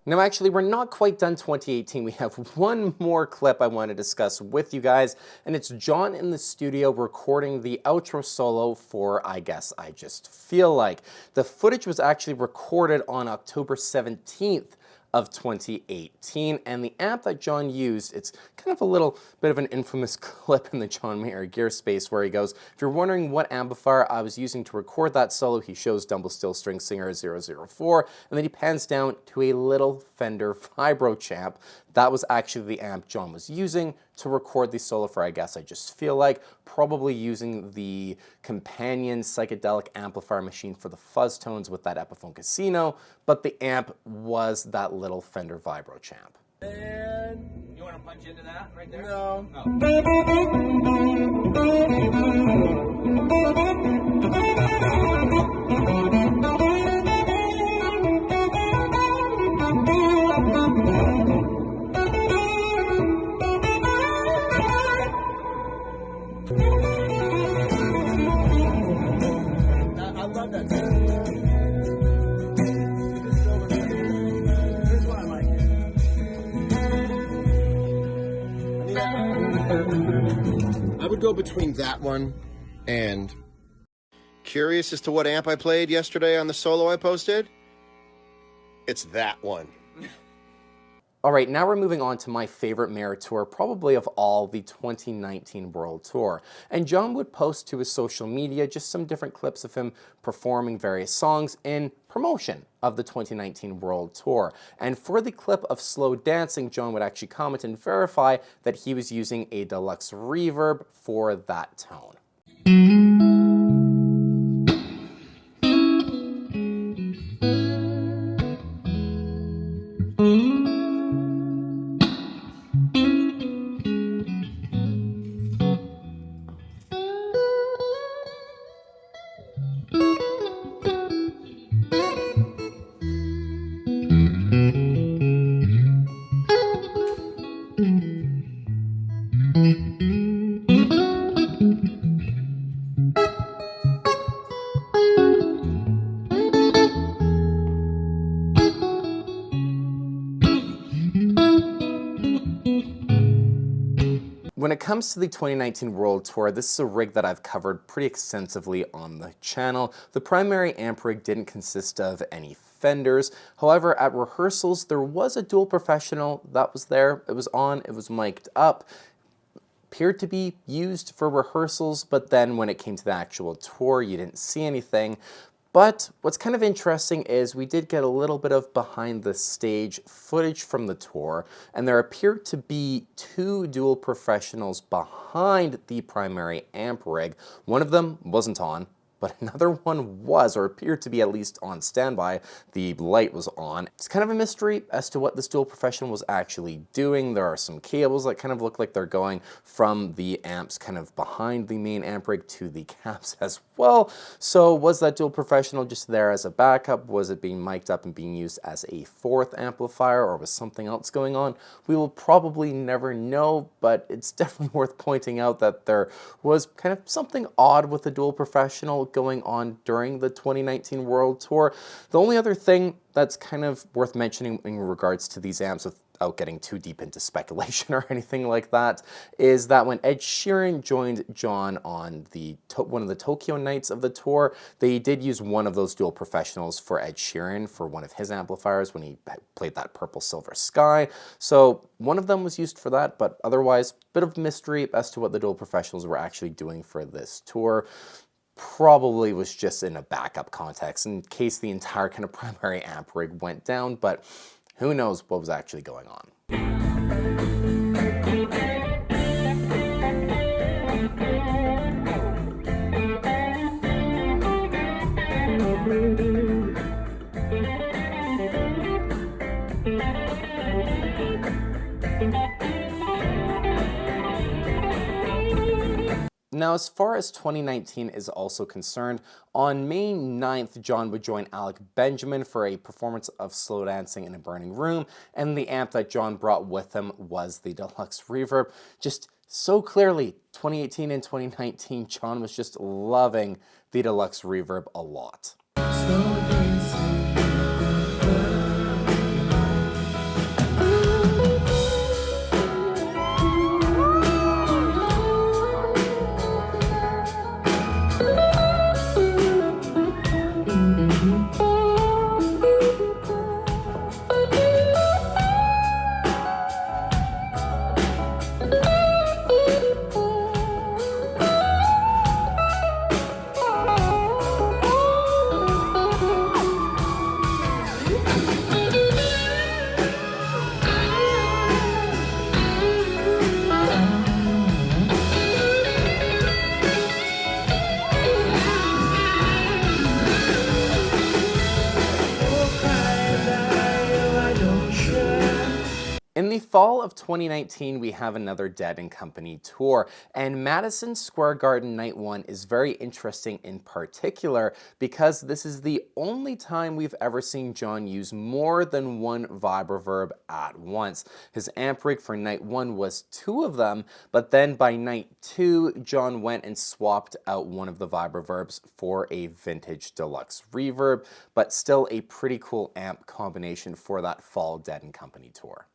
Now actually, we're not quite done 2018. We have one more clip I want to discuss with you guys, and it's John in the studio recording the outro solo for I Guess I Just Feel Like. The footage was actually recorded on October 17th of 2018, and the amp that John used, it's kind of a little bit of an infamous clip in the John Mayer gear space where he goes, if you're wondering what amplifier I was using to record that solo, he shows Dumble Still String Singer 004, and then he pans down to a little Fender Vibro Champ. That was actually the amp John was using to record the solo for I Guess I Just Feel Like, probably using the companion psychedelic amplifier machine for the fuzz tones with that Epiphone Casino, but the amp was that little Fender Vibro Champ. And you want to punch into that right there? No. I love that. This is one I like. I would go between that one and... Curious as to what amp I played yesterday on the solo I posted? It's that one. All right, now we're moving on to my favorite Mayor tour, probably of all, the 2019 World Tour. And John would post to his social media just some different clips of him performing various songs in promotion of the 2019 World Tour. And for the clip of Slow Dancing, John would actually comment and verify that he was using a deluxe reverb for that tone. When it comes to the 2019 World Tour, this is a rig that I've covered pretty extensively on the channel. The primary amp rig didn't consist of any Fenders. However, at rehearsals, there was a dual professional that was there. It was on, it was mic'd up. Appeared to be used for rehearsals, but then when it came to the actual tour, you didn't see anything. But what's kind of interesting is we did get a little bit of behind the stage footage from the tour, and there appeared to be two dual professionals behind the primary amp rig. One of them wasn't on, but another one was, or appeared to be at least on standby. The light was on. It's kind of a mystery as to what this dual professional was actually doing. There are some cables that kind of look like they're going from the amps kind of behind the main amp rig to the cabs as well. So was that dual professional just there as a backup? Was it being mic'd up and being used as a fourth amplifier, or was something else going on? We will probably never know, but it's definitely worth pointing out that there was kind of something odd with the dual professional going on during the 2019 World Tour. The only other thing that's kind of worth mentioning in regards to these amps, without getting too deep into speculation or anything like that, is that when Ed Sheeran joined John on one of the Tokyo nights of the tour, they did use one of those dual professionals for Ed Sheeran for one of his amplifiers when he played that Purple Silver Sky. So one of them was used for that, but otherwise, bit of mystery as to what the dual professionals were actually doing for this tour. Probably was just in a backup context in case the entire kind of primary amp rig went down, but who knows what was actually going on. Now, as far as 2019 is also concerned, on May 9th, John would join Alec Benjamin for a performance of Slow Dancing in a Burning Room, and the amp that John brought with him was the Deluxe Reverb. Just so clearly, 2018 and 2019, John was just loving the Deluxe Reverb a lot. In the fall of 2019, we have another Dead & Company tour, and Madison Square Garden Night 1 is very interesting in particular because this is the only time we've ever seen John use more than one vibroverb at once. His amp rig for Night 1 was 2 of them, but then by Night 2, John went and swapped out one of the vibroverbs for a vintage deluxe reverb, but still a pretty cool amp combination for that fall Dead & Company tour.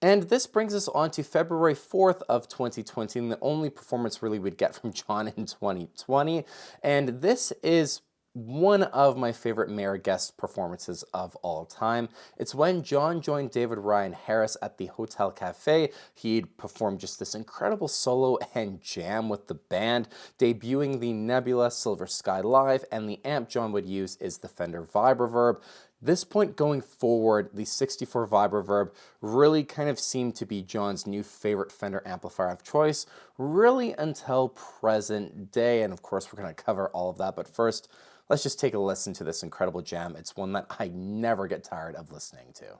And this brings us on to February 4th of 2020, and the only performance really we'd get from John in 2020. And this is one of my favorite Mayer guest performances of all time. It's when John joined David Ryan Harris at the Hotel Cafe. He'd performed just this incredible solo and jam with the band, debuting the Nebula Silver Sky Live, and the amp John would use is the Fender Vibroverb. This point going forward, the 64 Vibroverb really kind of seemed to be John's new favorite Fender amplifier of choice, really until present day. And of course, we're going to cover all of that. But first, let's just take a listen to this incredible jam. It's one that I never get tired of listening to.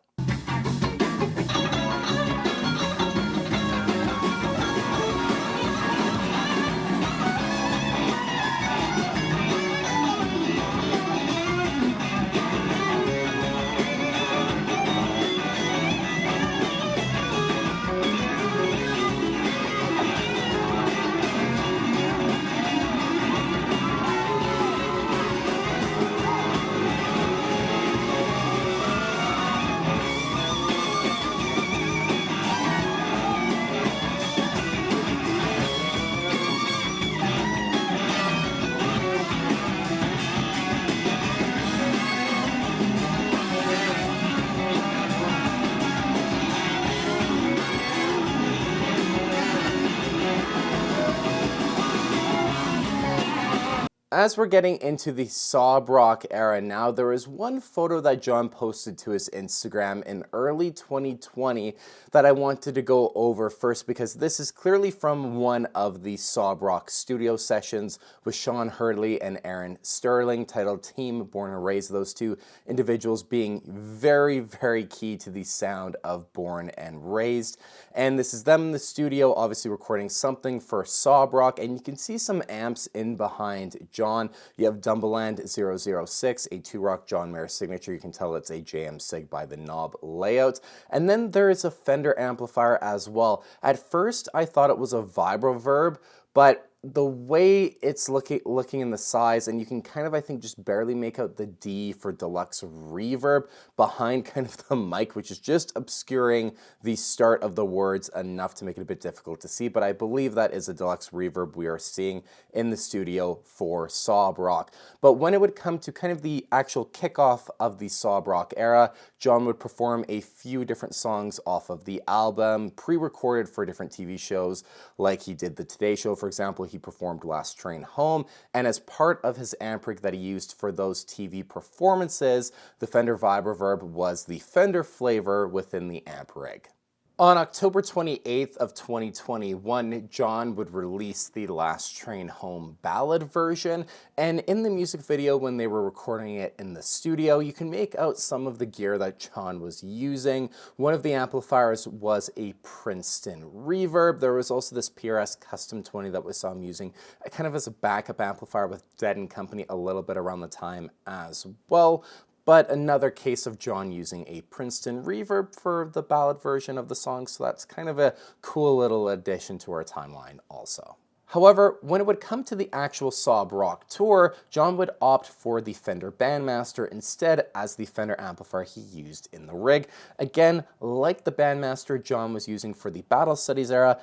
As we're getting into the sob rock era now, there is one photo that John posted to his Instagram in early 2020 that I wanted to go over first, because this is clearly from one of the sob rock studio sessions with Sean Hurley and Aaron Sterling, titled Team Born and Raised, those two individuals being very, very key to the sound of Born and Raised. And this is them in the studio, obviously recording something for sob rock, and you can see some amps in behind John. You have Dumbleland 006, a 2-rock John Mayer signature. You can tell it's a JM Sig by the knob layout. And then there is a Fender amplifier as well. At first, I thought it was a Vibroverb, but the way it's looking in the size, and you can kind of, I think, just barely make out the D for deluxe reverb behind kind of the mic, which is just obscuring the start of the words enough to make it a bit difficult to see. But I believe that is a deluxe reverb we are seeing in the studio for sob rock. But when it would come to kind of the actual kickoff of the sob rock era, John would perform a few different songs off of the album, pre-recorded for different TV shows, like he did the Today Show, for example. He performed Last Train Home, and as part of his amp rig that he used for those TV performances, the Fender Vibroverb was the Fender flavor within the amp rig. On October 28th of 2021, John would release the Last Train Home ballad version, and in the music video when they were recording it in the studio, you can make out some of the gear that John was using. One of the amplifiers was a Princeton Reverb. There was also this PRS Custom 20 that we saw him using kind of as a backup amplifier with Dead & Company a little bit around the time as well. But another case of John using a Princeton Reverb for the ballad version of the song, so that's kind of a cool little addition to our timeline also. However, when it would come to the actual sob rock tour, John would opt for the Fender Bandmaster instead as the Fender amplifier he used in the rig. Again, like the Bandmaster John was using for the Battle Studies era,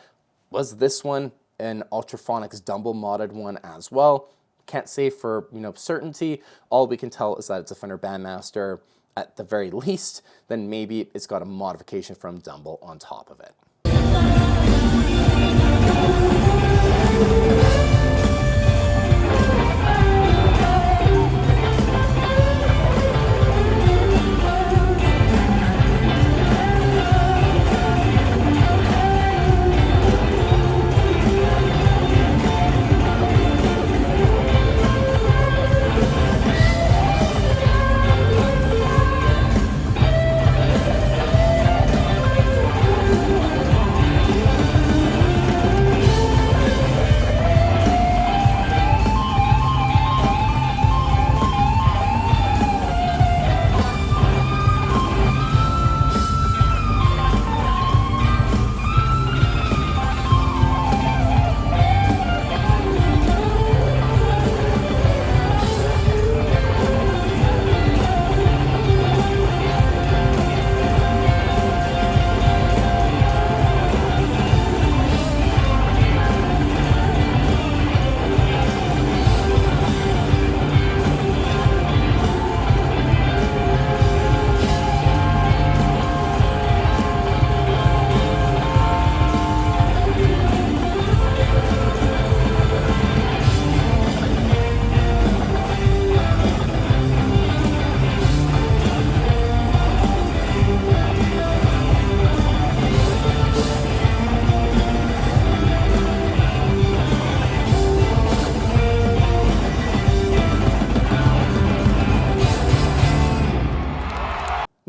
was this one an Ultraphonics Dumble modded one as well? Can't say for certainty. All we can tell is that it's a Fender Bandmaster at the very least. Then maybe it's got a modification from Dumble on top of it.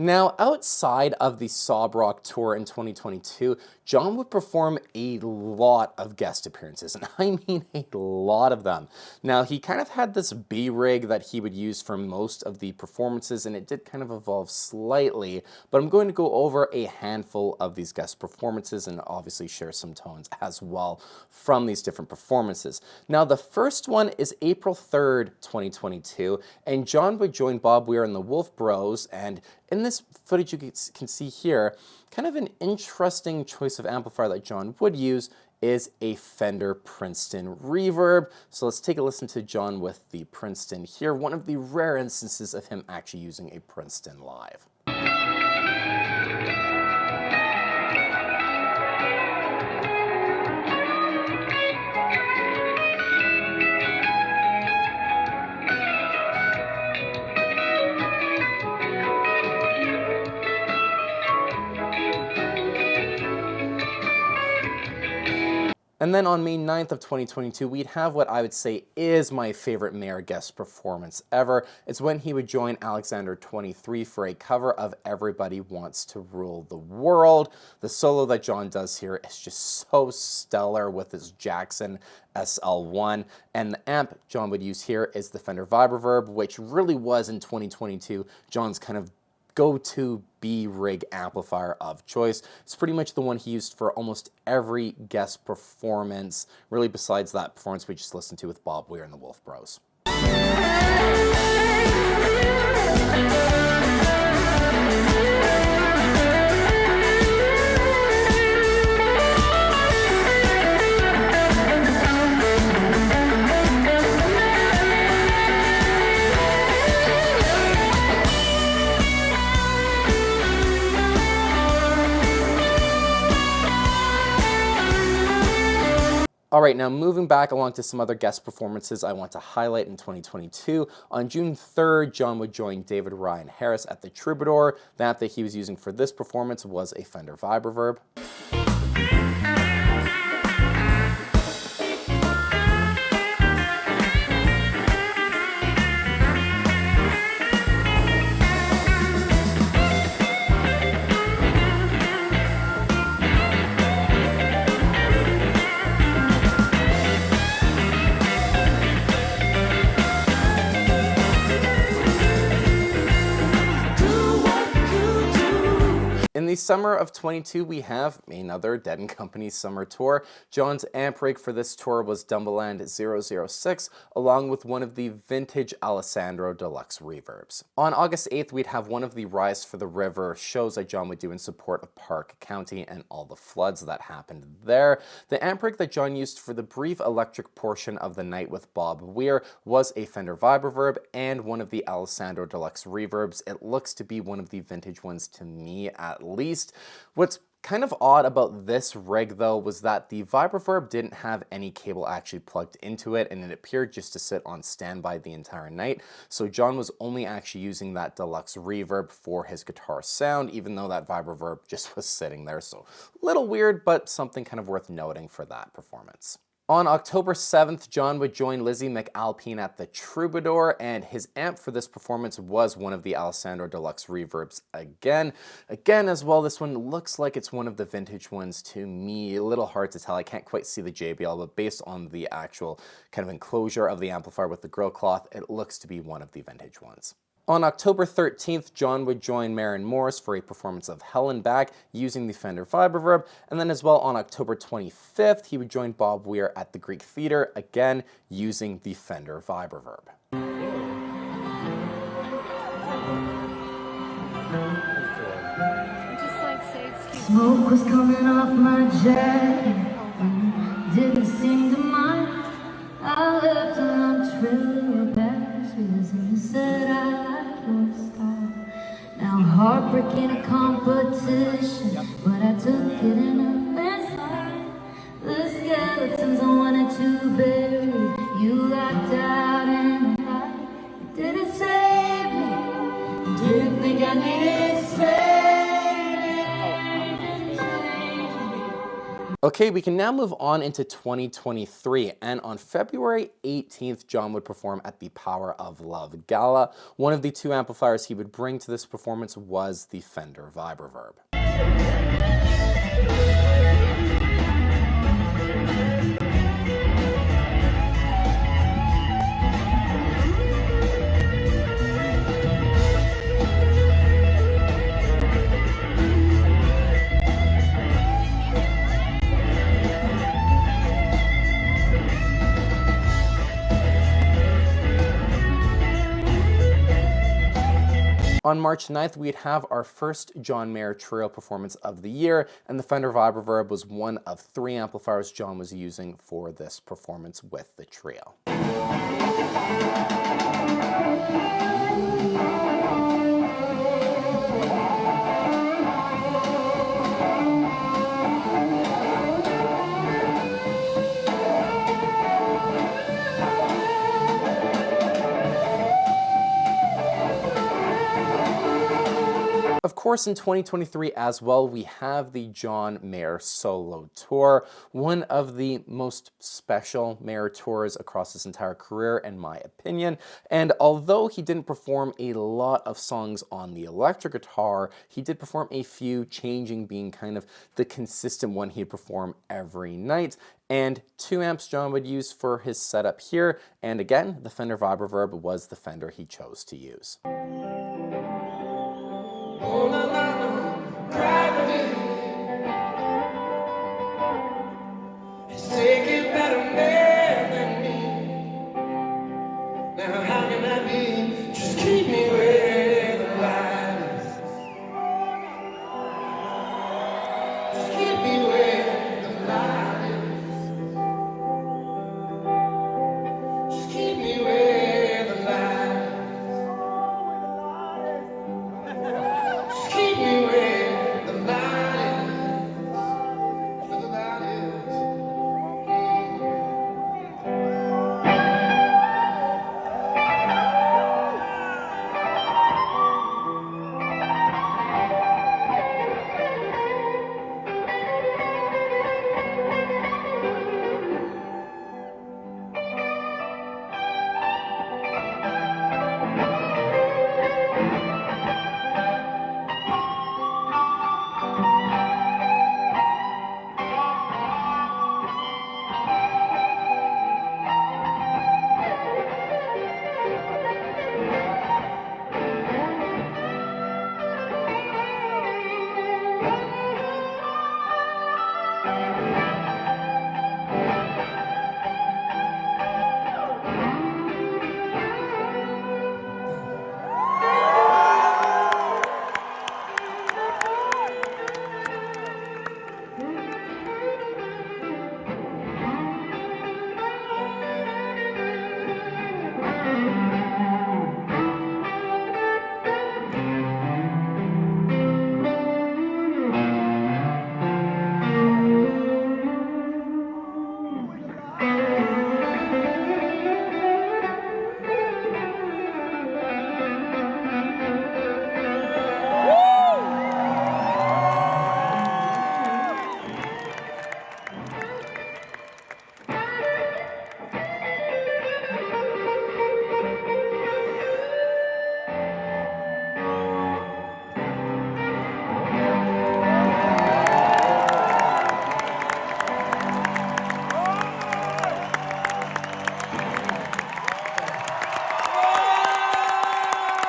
Now, outside of the Sob Rock tour in 2022, John would perform a lot of guest appearances, and I mean a lot of them. Now, he kind of had this B-rig that he would use for most of the performances, and it did kind of evolve slightly, but I'm going to go over a handful of these guest performances and obviously share some tones as well from these different performances. Now, the first one is April 3rd, 2022, and John would join Bob Weir and the Wolf Bros, and in this footage you can see here, kind of an interesting choice of amplifier that John would use is a Fender Princeton Reverb. So let's take a listen to John with the Princeton here, one of the rare instances of him actually using a Princeton live. And then on May 9th of 2022, we'd have what I would say is my favorite Mayer guest performance ever. It's when he would join Alexander 23 for a cover of Everybody Wants to Rule the World. The solo that John does here is just so stellar with his Jackson SL1. And the amp John would use here is the Fender Vibroverb, which really was in 2022 John's kind of go-to B-rig amplifier of choice. It's pretty much the one he used for almost every guest performance, really besides that performance we just listened to with Bob Weir and the Wolf Bros. All right, now moving back along to some other guest performances I want to highlight in 2022. On June 3rd, John would join David Ryan Harris at the Troubadour. The amp that he was using for this performance was a Fender Vibroverb. In the summer of 22, we have another Dead & Company summer tour. John's amp rig for this tour was Dumbaland 006, along with one of the vintage Alessandro Deluxe reverbs. On August 8th, we'd have one of the Rise for the River shows that John would do in support of Park County and all the floods that happened there. The amp rig that John used for the brief electric portion of the night with Bob Weir was a Fender Vibroverb and one of the Alessandro Deluxe reverbs. It looks to be one of the vintage ones to me at least. What's kind of odd about this rig though was that the Vibroverb didn't have any cable actually plugged into it, and it appeared just to sit on standby the entire night. So John was only actually using that deluxe reverb for his guitar sound, even though that Vibroverb just was sitting there. So a little weird, but something kind of worth noting for that performance. On October 7th, John would join Lizzie McAlpine at the Troubadour, and his amp for this performance was one of the Alessandro Deluxe reverbs again. Again, as well, this one looks like it's one of the vintage ones to me. A little hard to tell. I can't quite see the JBL, but based on the actual kind of enclosure of the amplifier with the grill cloth, it looks to be one of the vintage ones. On October 13th, John would join Maren Morris for a performance of Hell and Back using the Fender Vibroverb, and then as well on October 25th, he would join Bob Weir at the Greek Theater, again using the Fender Vibroverb. Smoke was coming off my jacket, didn't seem to mind. I left on trailer bashes and you said I like your style. Now heartbreak in a competition, but I took it in a mess. The skeletons I wanted to bury, you locked out in the light. You didn't save me, didn't think I needed saving. Okay, we can now move on into 2023, and on February 18th, John would perform at the Power of Love Gala. One of the two amplifiers he would bring to this performance was the Fender Vibroverb. On March 9th, we'd have our first John Mayer Trio performance of the year, and the Fender Vibroverb was one of 3 amplifiers John was using for this performance with the trio. Of course, in 2023 as well, we have the John Mayer Solo Tour, one of the most special Mayer tours across his entire career, in my opinion. And although he didn't perform a lot of songs on the electric guitar, he did perform a few, changing being kind of the consistent one he'd perform every night. And 2 amps John would use for his setup here, and again, the Fender Vibroverb was the Fender he chose to use. Oh, no, no, no, gravity has taken better man than me. Now how can I be? Just keep me where the light is. Just keep me where the light is. Just keep me where the light is. Keep me where the light is, where the light is.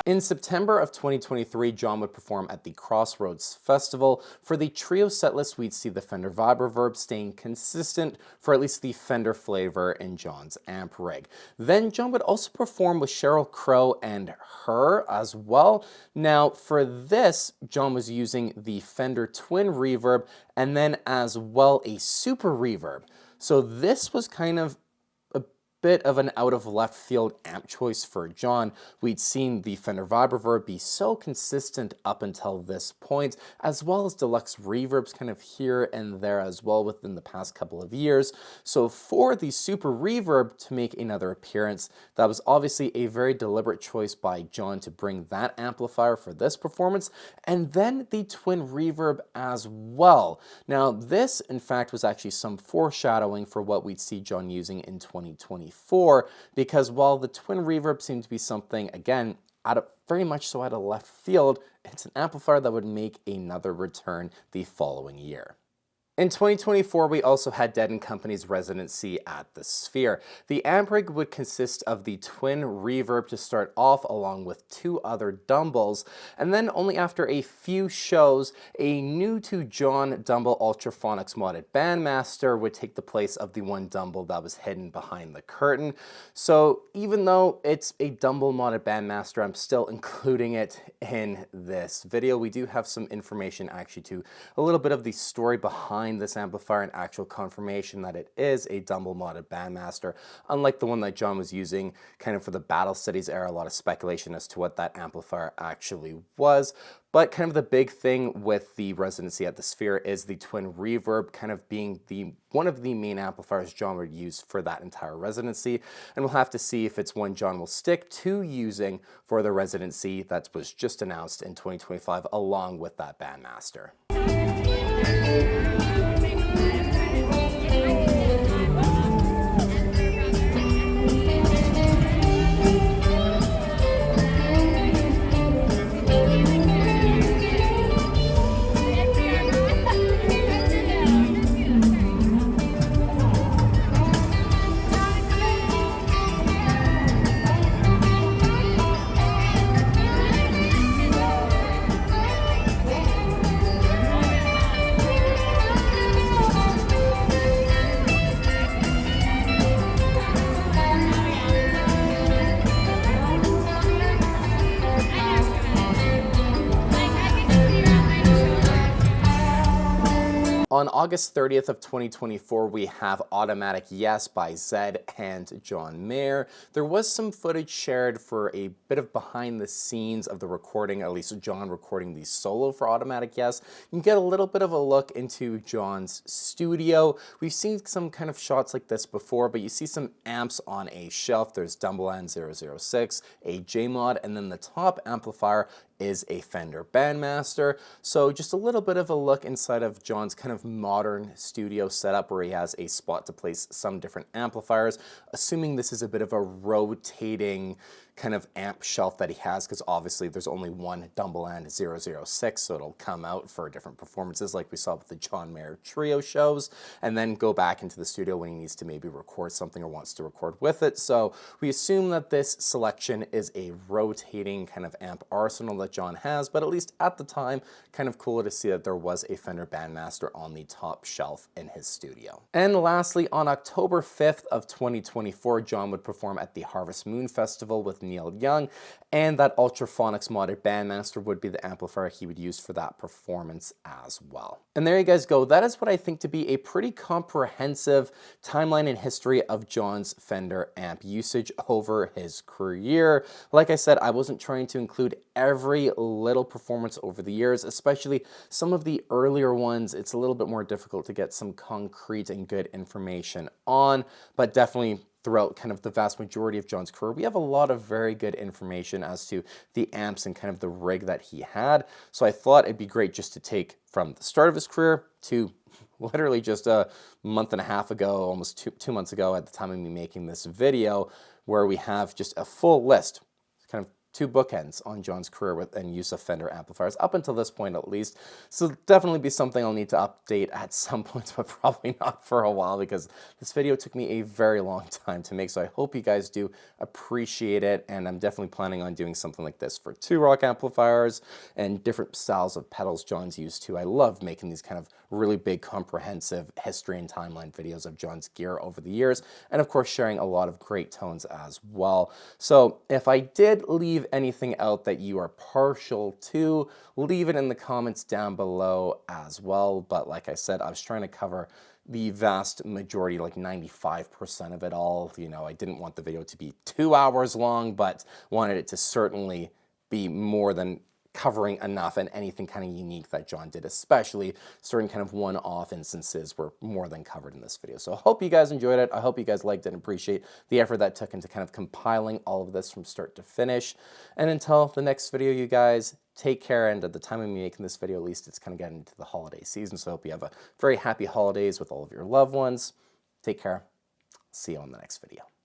In September of 2023, John would perform at the Crossroads Festival. For the trio setlist, we'd see the Fender Vibroverb staying consistent for at least the Fender flavor in John's amp rig. Then John would also perform with Sheryl Crow and Her as well. Now for this, John was using the Fender Twin Reverb and then as well a Super Reverb. So this was kind of a bit of an out of left field amp choice for John. We'd seen the Fender Vibroverb be so consistent up until this point, as well as deluxe reverbs kind of here and there as well within the past couple of years. So for the Super Reverb to make another appearance, that was obviously a very deliberate choice by John to bring that amplifier for this performance, and then the Twin Reverb as well. Now this in fact was actually some foreshadowing for what we'd see John using in 2024, because while the Twin Reverb seemed to be something, again, very much so out of left field, it's an amplifier that would make another return the following year. In 2024, we also had Dead & Company's residency at the Sphere. The amp rig would consist of the Twin Reverb to start off, along with 2 other Dumbles, and then only after a few shows, a new to John Dumble Ultraphonics modded Bandmaster would take the place of the one Dumble that was hidden behind the curtain. So even though it's a Dumble modded Bandmaster, I'm still including it in this video. We do have some information actually to a little bit of the story behind this amplifier and actual confirmation that it is a Dumble modded Bandmaster, unlike the one that John was using kind of for the Battle Studies era. A lot of speculation as to what that amplifier actually was. But kind of the big thing with the residency at the Sphere is the Twin Reverb kind of being one of the main amplifiers John would use for that entire residency. And we'll have to see if it's one John will stick to using for the residency that was just announced in 2025 along with that Bandmaster. On August 30th of 2024, we have Automatic Yes by Zed and John Mayer. There was some footage shared for a bit of behind the scenes of the recording, at least John recording the solo for Automatic Yes. You can get a little bit of a look into John's studio. We've seen some kind of shots like this before, but you see some amps on a shelf. There's Dumble N006, a J-Mod, and then the top amplifier is a Fender Bandmaster. So just a little bit of a look inside of John's kind of modern studio setup where he has a spot to place some different amplifiers, assuming this is a bit of a rotating kind of amp shelf that he has, because obviously there's only one Dumble N006, so it'll come out for different performances like we saw with the John Mayer trio shows, and then go back into the studio when he needs to maybe record something or wants to record with it. So we assume that this selection is a rotating kind of amp arsenal that John has, but at least at the time, kind of cool to see that there was a Fender Bandmaster on the top shelf in his studio. And lastly, on October 5th of 2024, John would perform at the Harvest Moon Festival with Neil Young, and that Ultraphonics modded Bandmaster would be the amplifier he would use for that performance as well. And there you guys go. That is what I think to be a pretty comprehensive timeline and history of John's Fender amp usage over his career. Like I said, I wasn't trying to include every little performance over the years, especially some of the earlier ones. It's a little bit more difficult to get some concrete and good information on, but definitely throughout kind of the vast majority of John's career, we have a lot of very good information as to the amps and kind of the rig that he had. So I thought it'd be great just to take from the start of his career to literally just a month and a half ago, almost two months ago at the time of me making this video, where we have just a full list, kind of two bookends on John's career with and use of Fender amplifiers up until this point at least. So definitely be something I'll need to update at some point, but probably not for a while because this video took me a very long time to make. So I hope you guys do appreciate it, and I'm definitely planning on doing something like this for two rock amplifiers and different styles of pedals John's used to. I love making these kind of really big comprehensive history and timeline videos of John's gear over the years, and of course sharing a lot of great tones as well. So if I did leave anything out that you are partial to, leave it in the comments down below as well. But like I said, I was trying to cover the vast majority, like 95% of it all. You know, I didn't want the video to be 2 hours long, but wanted it to certainly be more than covering enough, and anything kind of unique that John did, especially certain kind of one-off instances, were more than covered in this video. So I hope you guys enjoyed it. I hope you guys liked it and appreciate the effort that took into kind of compiling all of this from start to finish. And until the next video, you guys, take care. And at the time of me making this video, at least it's kind of getting into the holiday season. So I hope you have a very happy holidays with all of your loved ones. Take care. See you on the next video.